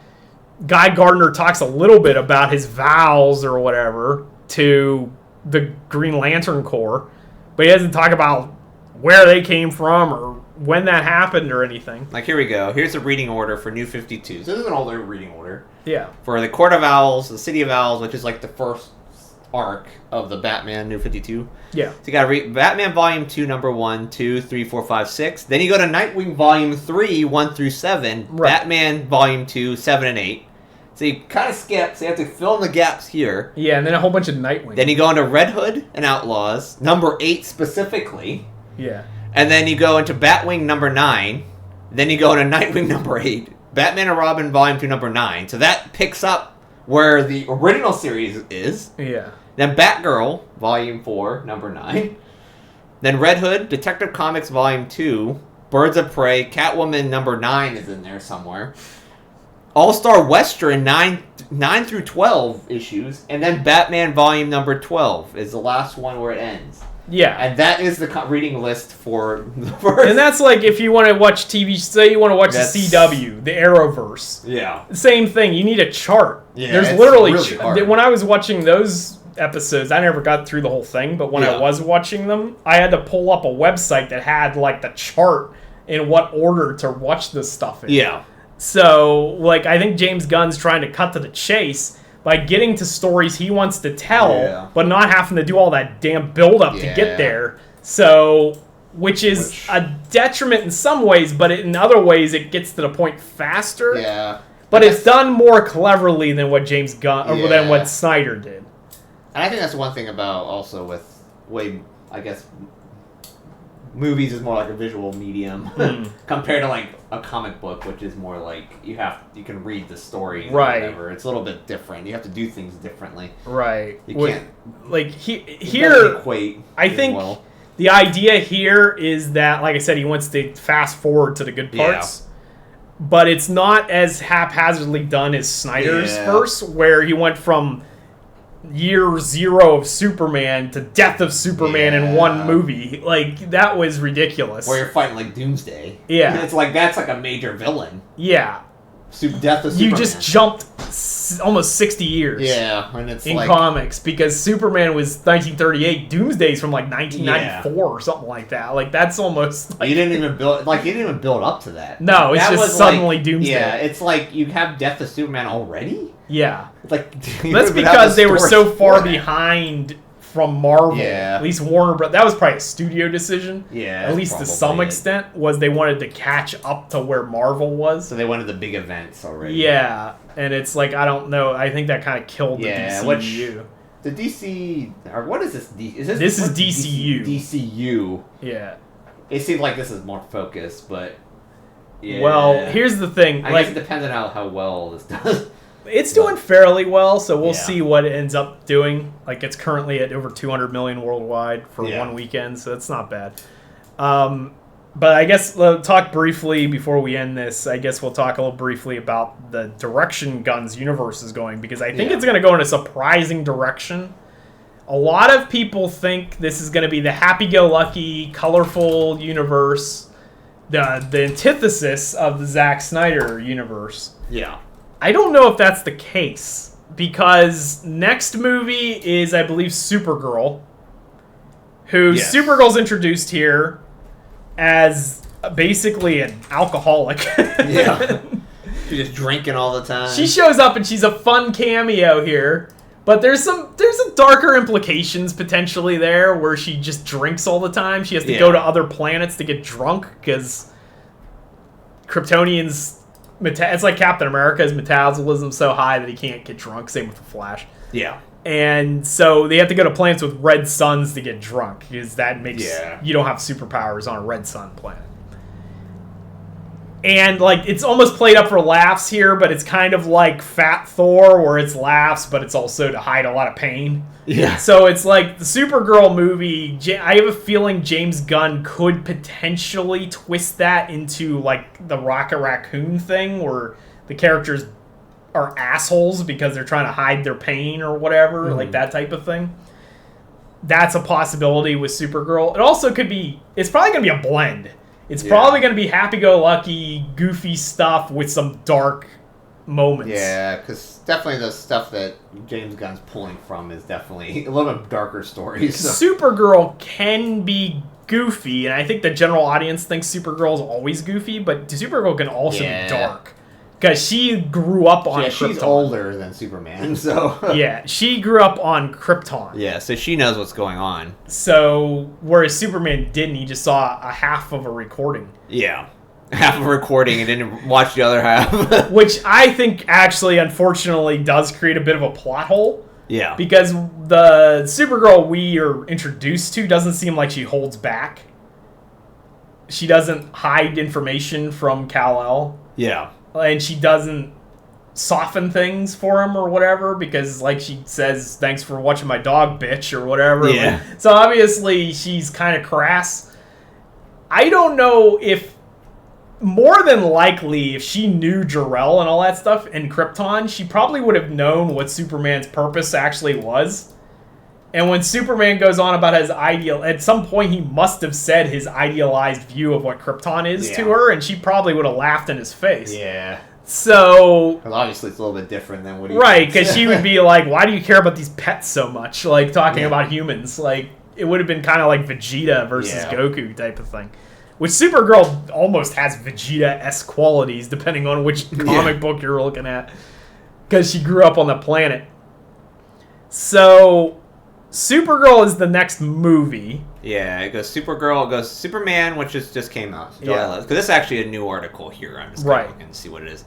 Guy Gardner talks a little bit about his vows or whatever to the Green Lantern Corps, but he doesn't talk about where they came from or when that happened or anything. Like, here we go. Here's a reading order for New 52. So this is an older reading order. Yeah. For the Court of Owls, the City of Owls, which is like the first arc of the Batman New 52. Yeah. So you gotta read Batman Volume 2, number 1, 2, 3, 4, 5, 6. Then you go to Nightwing Volume 3, 1 through 7. Right. Batman Volume 2, 7 and 8. So you kind of skip, so you have to fill in the gaps here. Yeah, and then a whole bunch of Nightwing. Then you go into Red Hood and Outlaws, number 8 specifically. Yeah. And then you go into Batwing number 9. Then you go into Nightwing number 8. Batman and Robin Volume 2, number 9. So that picks up where the original series is. Yeah. Then Batgirl, Volume 4, number 9. Then Red Hood, Detective Comics Volume 2. Birds of Prey, Catwoman number 9 is in there somewhere. All-Star Western, 9 through 12 issues. And then Batman Volume number 12 is the last one where it ends. Yeah. And that is the reading list for the first. And that's like if you want to watch TV, say you want to watch the CW, the Arrowverse. Yeah. Same thing. You need a chart. Yeah. There's literally really hard. When I was watching those episodes, I never got through the whole thing, but when I was watching them, I had to pull up a website that had like the chart in what order to watch this stuff in. Yeah. So, like, I think James Gunn's trying to cut to the chase by getting to stories he wants to tell, but not having to do all that damn build-up to get there. So, which is a detriment in some ways, but in other ways it gets to the point faster. Yeah. But it's done more cleverly than what James Gunn, or than what Snyder did. And I think that's one thing about also with I guess, movies is more like a visual medium compared to like a comic book, which is more like you can read the story or whatever. It's a little bit different. You have to do things differently. Right. You can't like here equate. I think the idea here is that, like I said, he wants to fast forward to the good parts. But it's not as haphazardly done as Snyder's verse, where he went from year 0 of Superman to death of Superman in one movie. Like, that was ridiculous. Where you're fighting like Doomsday. Yeah. It's like, that's like a major villain. Yeah. Death of Superman. You just jumped almost 60 years. Yeah, and it's in comics, because Superman was 1938. Doomsday's from like 1994 or something like that. Like that's almost like, you didn't even build up to that. No, it's that just suddenly Doomsday. Yeah, it's like you have Death of Superman already. Yeah, like that's because they were so far behind from Marvel. Yeah. At least Warner Bros. That was probably a studio decision. Yeah, at least to some extent, was they wanted to catch up to where Marvel was. So they wanted the big events already. Yeah, and it's like, I don't know. I think that kind of killed the DCU. The DC, or what is this? This is DCU. DCU. Yeah. It seems like this is more focused, but yeah. Well, here's the thing. I guess it depends on how well this does. It's doing fairly well, so we'll see what it ends up doing. Like, it's currently at over 200 million worldwide for one weekend, so it's not bad. But I guess we'll talk briefly before we end this. I guess we'll talk a little briefly about the direction Gunn's universe is going, because I think it's going to go in a surprising direction. A lot of people think this is going to be the happy-go-lucky, colorful universe, the antithesis of the Zack Snyder universe. Yeah. I don't know if that's the case, because next movie is, I believe, Supergirl, who Supergirl's introduced here as basically an alcoholic. Yeah. She's just drinking all the time. She shows up and she's a fun cameo here, but there's some darker implications potentially there, where she just drinks all the time. She has to go to other planets to get drunk, because Kryptonians... It's like Captain America's metabolism so high that he can't get drunk. Same with the Flash. Yeah. And so they have to go to planets with red suns to get drunk, because that makes you don't have superpowers on a red sun planet. And like, it's almost played up for laughs here, but it's kind of like Fat Thor, where it's laughs, but it's also to hide a lot of pain. Yeah. So it's like the Supergirl movie. I have a feeling James Gunn could potentially twist that into like the Rocket Raccoon thing, where the characters are assholes because they're trying to hide their pain or whatever, like that type of thing. That's a possibility with Supergirl. It also could be, it's probably going to be a blend. It's probably going to be happy-go-lucky, goofy stuff with some dark moments. Yeah, because definitely the stuff that James Gunn's pulling from is definitely a little bit darker stories. So. Supergirl can be goofy, and I think the general audience thinks Supergirl is always goofy, but Supergirl can also be dark. Because she grew up on Krypton. She's older than Superman, so... Yeah, she grew up on Krypton. Yeah, so she knows what's going on. So, whereas Superman didn't, he just saw a half of a recording. Yeah. Half of a recording and didn't watch the other half. Which I think actually, unfortunately, does create a bit of a plot hole. Yeah. Because the Supergirl we are introduced to doesn't seem like she holds back. She doesn't hide information from Kal-El. Yeah. And she doesn't soften things for him or whatever, because like she says, thanks for watching my dog, bitch, or whatever. Yeah. So obviously she's kind of crass. I don't know if, more than likely, if she knew Jor-El and all that stuff in Krypton, she probably would have known what Superman's purpose actually was. And when Superman goes on about his ideal, at some point he must have said his idealized view of what Krypton is to her, and she probably would have laughed in his face. Yeah. So... Well, obviously it's a little bit different than what he Right, because she would be like, why do you care about these pets so much? Like, talking about humans. Like, it would have been kind of like Vegeta versus Goku type of thing. Which Supergirl almost has Vegeta-esque qualities, depending on which comic book you're looking at. Because she grew up on the planet. So... Supergirl is the next movie. Yeah, it goes Supergirl, it goes Superman, which just came out July 11th. Because this is actually a new article here. I'm just going to look and see what it is.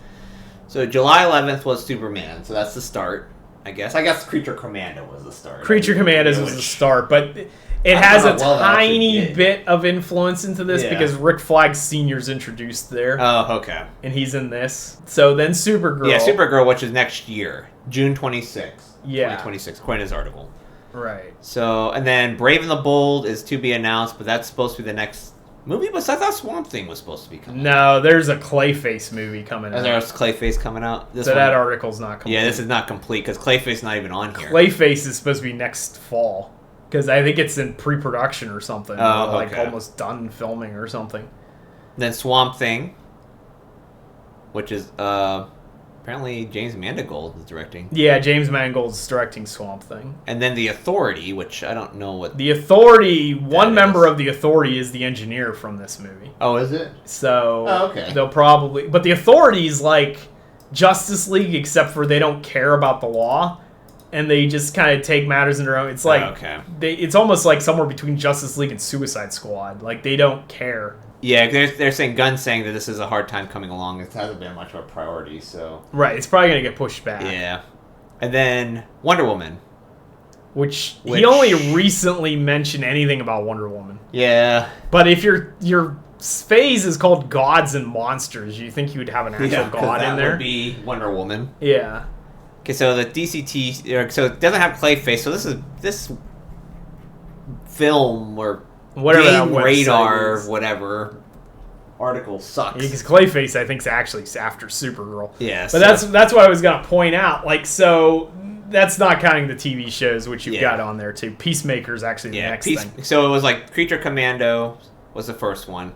So July 11th was Superman, so that's the start, I guess. I guess Creature Commando was the start. Creature Commandos was the start, but it has a tiny bit of influence into this because Rick Flag Sr.'s introduced there. Oh, okay. And he's in this. So then Supergirl. Yeah, Supergirl, which is next year, June 26th. Yeah. 2026, according to his article. Right. So, and then Brave and the Bold is to be announced, but that's supposed to be the next movie. But I thought Swamp Thing was supposed to be coming out. No, there's a Clayface movie coming out. There's Clayface coming out? So that article's not complete. Yeah, this is not complete, because Clayface is not even on here. Clayface is supposed to be next fall, because I think it's in pre-production or something. Oh, or like almost done filming or something. Then Swamp Thing, which is, apparently James Mangold is directing. Yeah, James Mangold's directing Swamp Thing. And then The Authority, which I don't know what... The Authority, one member of The Authority is the engineer from this movie. Oh, is it? So okay. They'll probably... But The Authority's like Justice League, except for they don't care about the law. And they just kind of take matters in their own... It's like... It's almost like somewhere between Justice League and Suicide Squad. Like, they don't care. Yeah, they're saying Gunn saying that this is a hard time coming along. It hasn't been much of a priority, so right. It's probably gonna get pushed back. Yeah, and then Wonder Woman, which he only recently mentioned anything about Wonder Woman. Yeah, but if your phase is called Gods and Monsters, you think you would have an actual god in there? That would be Wonder Woman. Yeah. Okay, so the DCT, so it doesn't have Clayface. So this film or whatever Game Radar, whatever article sucks. Because Clayface, I think, is actually after Supergirl. Yeah, but that's what I was gonna point out. Like, so that's not counting the TV shows, which you've got on there too. Peacemaker's actually the next thing. So it was like Creature Commando was the first one.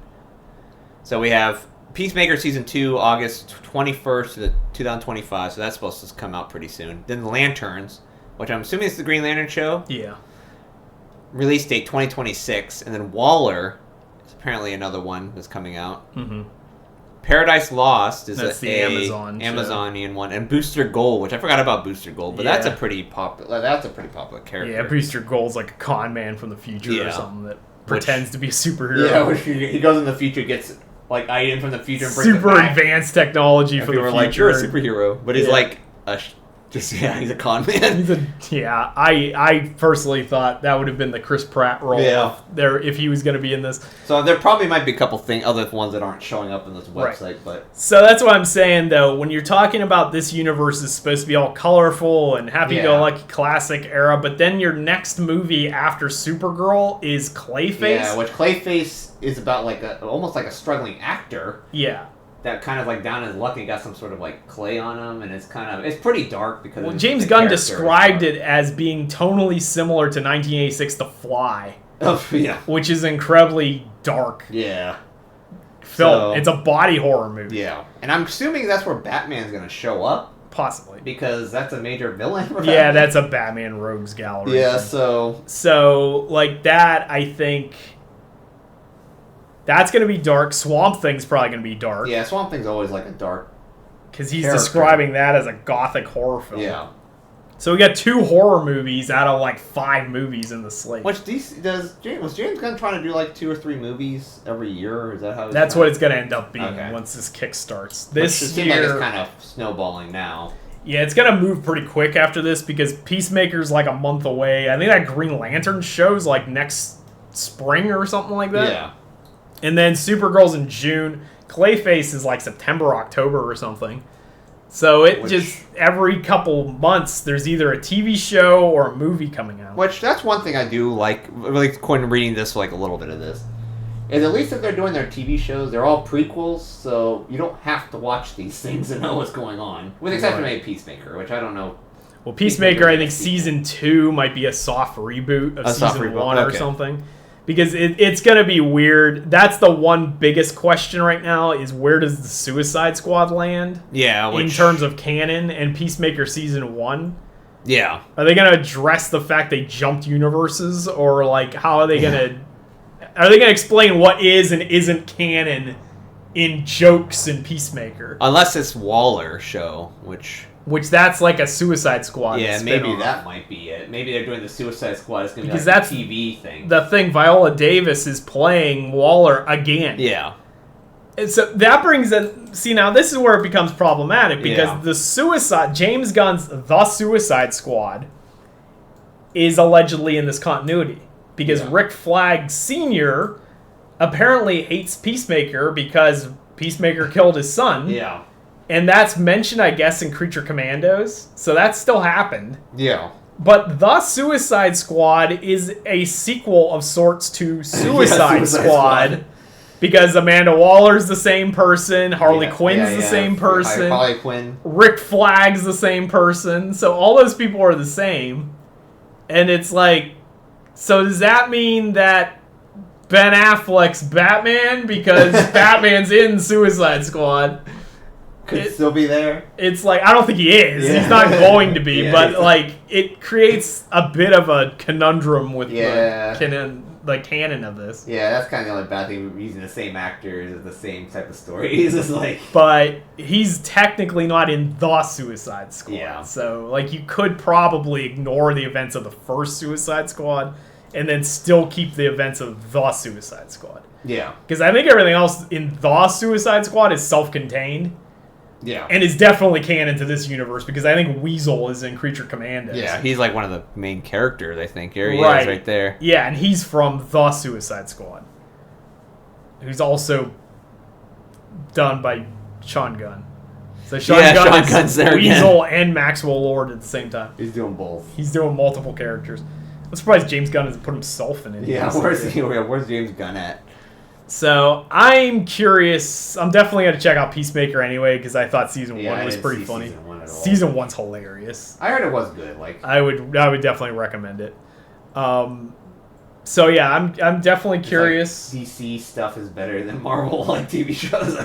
So we have Peacemaker season 2, August 21st to 2025. So that's supposed to come out pretty soon. Then the Lanterns, which I'm assuming is the Green Lantern show. Yeah. Release date 2026, and then Waller is apparently another one that's coming out. Mm-hmm. Paradise Lost is the Amazonian one, and Booster Gold, which I forgot about Booster Gold, but that's a pretty popular character. Yeah, Booster Gold's like a con man from the future or something that pretends to be a superhero. Yeah, which he goes in the future, gets like items from the future, and brings super it back. Advanced technology for the future. Like, you're a superhero, but he's like he's a con man. I personally thought that would have been the Chris Pratt role if he was going to be in this. So there probably might be a couple other ones that aren't showing up in this website, but so that's what I'm saying though. When you're talking about this universe is supposed to be all colorful and happy-go-lucky classic era, but then your next movie after Supergirl is Clayface. Yeah, which Clayface is about like almost like a struggling actor. Yeah. That kind of like down his luck and got some sort of like clay on him, and it's pretty dark because James Gunn described it as being tonally similar to 1986 The Fly. Oh yeah, which is incredibly dark. Yeah, film. It's a body horror movie. Yeah, and I'm assuming that's where Batman's going to show up, possibly because that's a major villain. For yeah, that's a Batman Rogues Gallery. Yeah, thing. So like that, I think. That's going to be dark. Swamp Thing's probably going to be dark. Yeah, Swamp Thing's always like a dark because he's describing that as a gothic horror film. Yeah. So we got 2 horror movies out of like 5 movies in the slate. Which was James Gunn trying to do like 2 or 3 movies every year? Or is that how? That's what it's going to end up being once this kick starts. This year, seems like it's kind of snowballing now. Yeah, it's going to move pretty quick after this because Peacemaker's like a month away. I think that Green Lantern show's like next spring or something like that. Yeah. And then Supergirl's in June. Clayface is like September, October or something. So just every couple months, there's either a TV show or a movie coming out. Which, that's one thing I do like, really reading this, like a little bit of this, is at least if they're doing their TV shows, they're all prequels, so you don't have to watch these things and know what's going on. With the exception of maybe Peacemaker, which I don't know. Well, Peacemaker I think season 2 might be a soft reboot of season 1 or something. Because it's going to be weird. That's the one biggest question right now is where does the Suicide Squad land? Yeah. In terms of canon and Peacemaker Season 1? Yeah. Are they going to address the fact they jumped universes? Or, like, how are they going to... Are they going to explain what is and isn't canon in jokes in Peacemaker? Unless it's Waller show, Which that's like a Suicide Squad. Yeah, maybe that might be it. Maybe they're doing the Suicide Squad. It's going to be like that's a TV thing. The thing, Viola Davis is playing Waller again. Yeah. And so that brings in... See, now this is where it becomes problematic because James Gunn's The Suicide Squad is allegedly in this continuity. Because Rick Flag Sr. apparently hates Peacemaker because Peacemaker killed his son. Yeah. And that's mentioned, I guess, in Creature Commandos. So that still happened. Yeah. But The Suicide Squad is a sequel of sorts to Suicide Squad. Because Amanda Waller's the same person. Harley Quinn's the same person. Harley Quinn. Rick Flag's the same person. So all those people are the same. And it's like... So does that mean that Ben Affleck's Batman? Because Batman's in Suicide Squad. could still be there. It's like, I don't think he is. Yeah. He's not going to be, Yeah, but like it creates a bit of a conundrum with the canon of this. Yeah, that's kind of the only bad thing with using the same actors as the same type of stories. It's like, but he's technically not in the Suicide Squad. Yeah. So like you could probably ignore the events of the first Suicide Squad and then still keep the events of the Suicide Squad. yeah, Because I think everything else in the Suicide Squad is self-contained. yeah, And is definitely canon to this universe because I think Weasel is in Creature Commandos. yeah. He's like one of the main characters. I think here he Right. is right there. Yeah, and he's from the Suicide Squad. Who's also done by Sean Gunn. So Sean Gunn's there Weasel and Maxwell Lord at the same time. He's doing both. He's doing multiple characters. I'm surprised James Gunn hasn't put himself in it. Yeah, where's James Gunn at? So I'm curious. I'm definitely going to check out Peacemaker anyway because I thought season 1 was pretty funny. Season 1's hilarious. I heard it was good. Like I would definitely recommend it. So yeah, I'm definitely curious. Like DC stuff is better than Marvel like TV shows.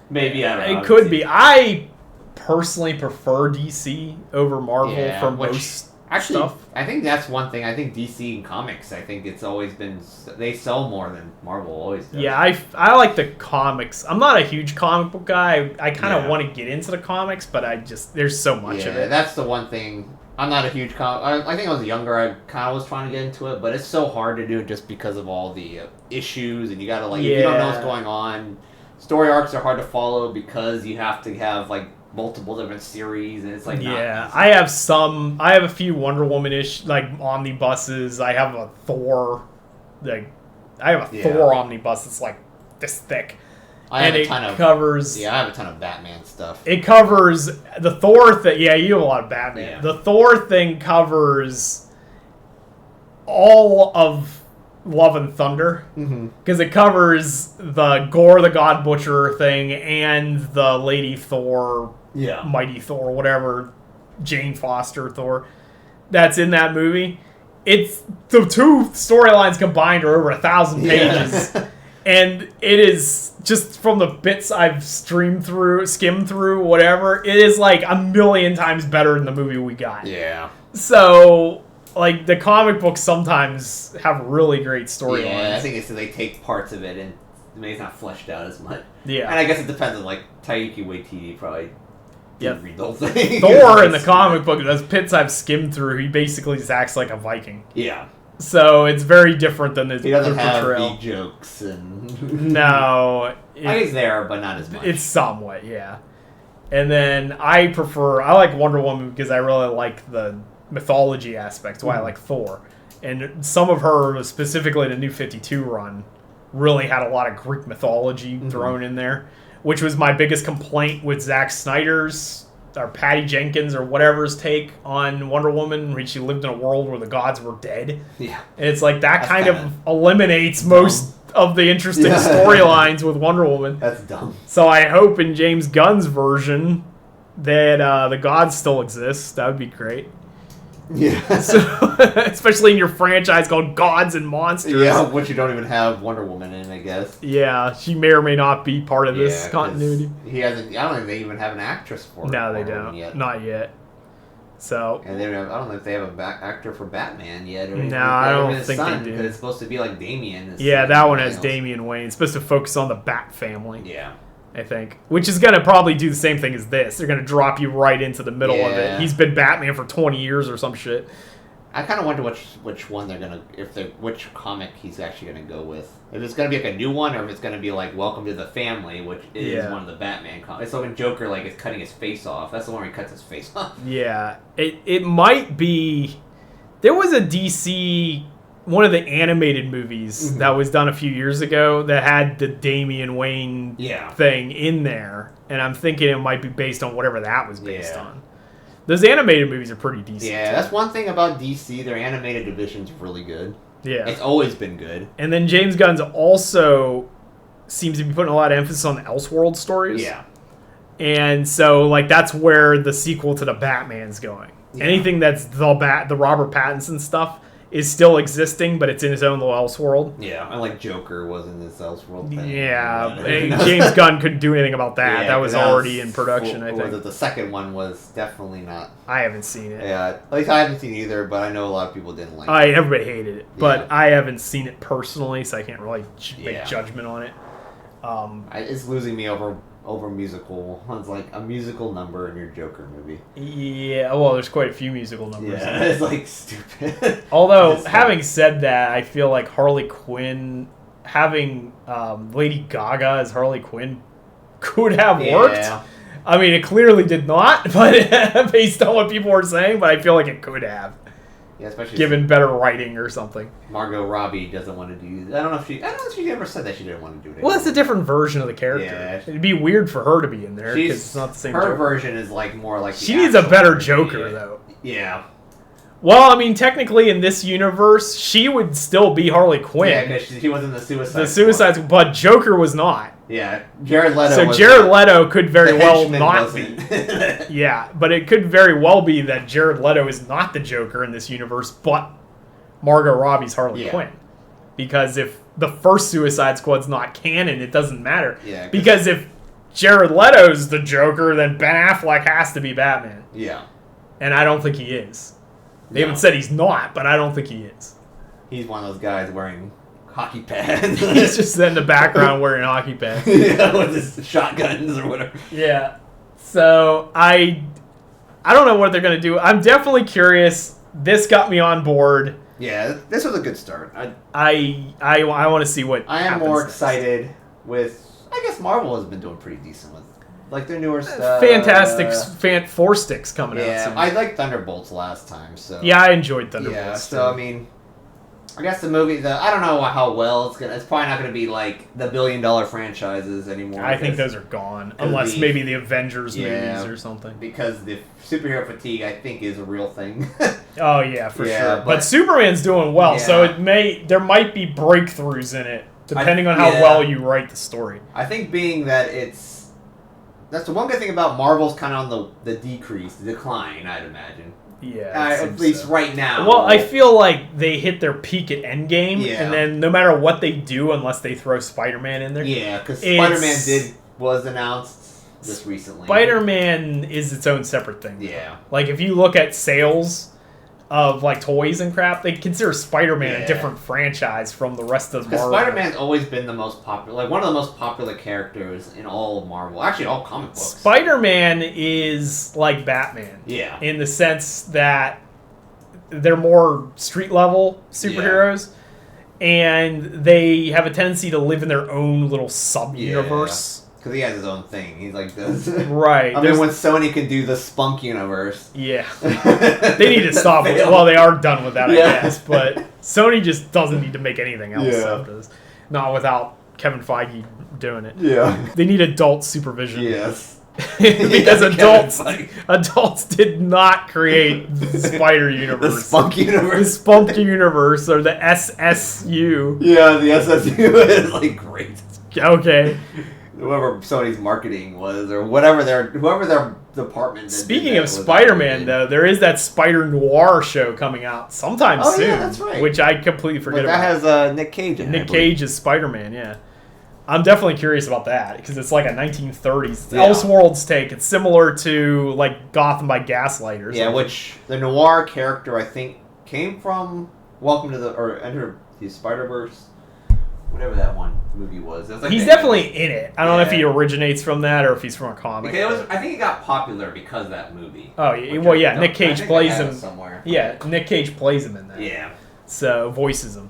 Maybe I don't know. It could be. I personally prefer DC over Marvel for most stuff. I think that's one thing. I think DC in comics, I think it's always been, they sell more than Marvel always does. Yeah, I like the comics. I'm not a huge comic book guy. I kind of want to get into the comics, but there's so much of it. That's the one thing. I'm not a huge comic. I think I was younger. I kind of was trying to get into it, but it's so hard to do just because of all the issues, and you gotta if you don't know what's going on. Story arcs are hard to follow because you have to have like multiple different series, and it's like I have a few Wonder Woman-ish like omnibuses. I have a Thor, Thor omnibus that's like this thick. I have a ton of Batman stuff. It covers the Thor thing. Yeah, you have a lot of Batman. Yeah. The Thor thing covers all of Love and Thunder because it covers the Gore the God Butcher thing and the Lady Thor, Mighty Thor, whatever, Jane Foster Thor that's in that movie. It's the two storylines combined are over 1,000 pages, and it is just from the bits I've skimmed through, whatever. It is like a million times better than the movie we got. Yeah. So. Like, the comic books sometimes have really great storylines. Yeah, I think they take parts of it and maybe it's not fleshed out as much. Yeah. And I guess it depends on, like, Taika Waititi probably didn't read the whole thing. Thor in the comic book, those bits I've skimmed through, he basically just acts like a Viking. Yeah. So it's very different than the He doesn't portrayal. have jokes and... No. He's there, but not as much. It's somewhat, yeah. And then I like Wonder Woman because I really like the mythology aspects, why I like Thor. And some of her, specifically the New 52 run, really had a lot of Greek mythology thrown in there, which was my biggest complaint with Zack Snyder's, or Patty Jenkins, or whatever's take on Wonder Woman, when she lived in a world where the gods were dead. Yeah. And it's like, that kind of eliminates most of the interesting storylines with Wonder Woman. That's dumb. So I hope in James Gunn's version that the gods still exist. That would be great. Yeah. So, especially in your franchise called Gods and Monsters. Yeah, which you don't even have Wonder Woman in, I guess. Yeah, she may or may not be part of this continuity. He hasn't. I don't think they even have an actress for. No, they don't. Yet. Not yet. So. And they don't. I don't know if they have an actor for Batman yet. Or no, I don't think they do. Because it's supposed to be like Damian. Yeah, that one has Damian Wayne. It's supposed to focus on the Bat family. Yeah. I think. Which is going to probably do the same thing as this. They're going to drop you right into the middle of it. He's been Batman for 20 years or some shit. I kind of wonder which one they're going to... which comic he's actually going to go with. If it's going to be like a new one, or if it's going to be like Welcome to the Family, which is one of the Batman comics. So when Joker is cutting his face off. That's the one where he cuts his face off. Yeah. It might be... There was a DC... One of the animated movies that was done a few years ago that had the Damian Wayne thing in there, and I'm thinking it might be based on whatever that was based on. Those animated movies are pretty decent. Yeah, that's one thing about DC. Their animated division's really good. Yeah. It's always been good. And then James Gunn's also seems to be putting a lot of emphasis on the Elseworld stories. Yeah. And so, that's where the sequel to the Batman's going. Yeah. Anything that's the Robert Pattinson stuff is still existing, but it's in his own little Elseworld. Yeah, and like Joker was in this Elseworld thing. Yeah, James Gunn couldn't do anything about that. Yeah, that was already in production, I think. The second one was definitely not. I haven't seen it. Yeah, at least I haven't seen it either, but I know a lot of people didn't like it. Everybody hated it, but I haven't seen it personally, so I can't really make judgment on it. It's losing me over musical. It's like a musical number in your Joker movie. Yeah, well, there's quite a few musical numbers. Yeah, it's like stupid. Although, having said that, I feel like Harley Quinn, having Lady Gaga as Harley Quinn could have worked. I mean, it clearly did not, but based on what people were saying, but I feel like it could have. Yeah, especially given better writing or something. Margot Robbie doesn't want to do. I don't know if she ever said that she didn't want to do it. Well, it's a different version of the character. Yeah. It'd be weird for her to be in there because it's not the same. Her Joker. version is like more like. She needs a better Joker though. Yeah. Well, I mean, technically in this universe, she would still be Harley Quinn. Yeah, because she was in the Suicide. The Suicide Squad, but Joker was not. Yeah, Jared Leto. So Jared Leto could very well not be. Yeah, but it could very well be that Jared Leto is not the Joker in this universe, but Margot Robbie's Harley Quinn. Because if the first Suicide Squad's not canon, it doesn't matter. Yeah. Because if Jared Leto's the Joker, then Ben Affleck has to be Batman. Yeah. And I don't think he is. They haven't said he's not, but I don't think he is. He's one of those guys wearing hockey pads. He's just in the background wearing hockey pads. Yeah, with his shotguns or whatever. Yeah. So I don't know what they're gonna do. I'm definitely curious. This got me on board. Yeah, this was a good start. I want to see what. I am more excited with. I guess Marvel has been doing pretty decent with like their newer stuff. Fantastic Four Sticks coming out. Yeah, I liked Thunderbolts last time. So yeah, I enjoyed Thunderbolts. Yeah, so I mean, I guess the movie. I don't know how well it's gonna. It's probably not gonna be like the billion-dollar franchises anymore. I think those are gone, unless maybe the Avengers movies or something. Because the superhero fatigue, I think, is a real thing. Oh yeah, for sure. But Superman's doing well, so there might be breakthroughs in it, depending on how well you write the story. I think being that that's the one good thing about Marvel's kind of on the decline, I'd imagine. Yeah, at least right now. Well, I feel like they hit their peak at Endgame, and then no matter what they do, unless they throw Spider-Man in there. Yeah, because Spider-Man was announced just recently. Spider-Man is its own separate thing. Yeah. Like, if you look at sales of, like, toys and crap, they consider Spider-Man a different franchise from the rest of Marvel. Because Spider-Man's always been the most popular, like, one of the most popular characters in all of Marvel. Actually, all comic books. Spider-Man is like Batman. Yeah. In the sense that they're more street-level superheroes, and they have a tendency to live in their own little sub-universe. Because he has his own thing. He's like this. Right. I mean, when Sony can do the Spunk universe. Yeah. They need to stop it. Well, they are done with that, I guess. But Sony just doesn't need to make anything else after this. Not without Kevin Feige doing it. Yeah. They need adult supervision. Yes. Because adults did not create the Spider Universe. The Spunk Universe. The Spunk Universe, or the SSU. Yeah, the SSU is like great. Okay. Whoever Sony's marketing was, or whoever their department. Speaking of Spider-Man, though, there is that Spider Noir show coming out sometime soon. Yeah, that's right. Which I completely forget about. That has Nick Cage in it. Nick Cage is Spider-Man, yeah. I'm definitely curious about that, because it's like a 1930s Elseworlds take. It's similar to, like, Gotham by Gaslight or something. Yeah, which the Noir character, I think, came from Enter the Spider-Verse. Whatever that one movie was. Like he's definitely in it. I don't know if he originates from that or if he's from a comic. I think he got popular because of that movie. Oh, well, yeah. Nick Cage plays him somewhere. Yeah, Nick Cage plays him in that. Yeah. So, voices him.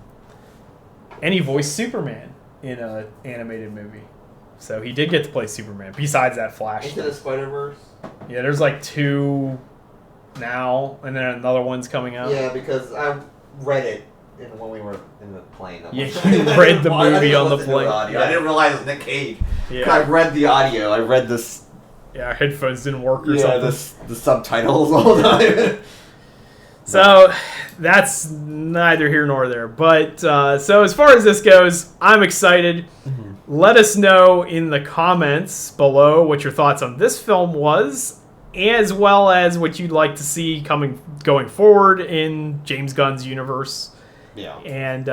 And he voiced Superman in an animated movie. So, he did get to play Superman, besides that Flash. Into the Spider-Verse? Yeah, there's like 2 now, and then another one's coming out. Yeah, because I read it when we were in the plane. Yeah, you read the movie on the plane. Yeah. I didn't realize it was Nick Cage. Yeah. I read the audio. I read this. Yeah, our headphones didn't work or something. Yeah, the subtitles all the time. So, that's neither here nor there. But, so as far as this goes, I'm excited. Mm-hmm. Let us know in the comments below what your thoughts on this film was. as well as what you'd like to see going forward in James Gunn's universe. Yeah. And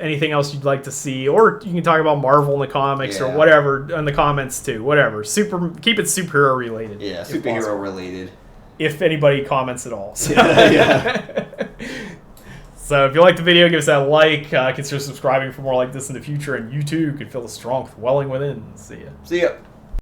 anything else you'd like to see, or you can talk about Marvel in the comics or whatever in the comments too. Whatever. Keep it superhero related. Yeah, superhero related. If anybody comments at all. So. Yeah. So if you like the video, give us that like. Consider subscribing for more like this in the future, and you too can feel the strength welling within. See ya. See ya.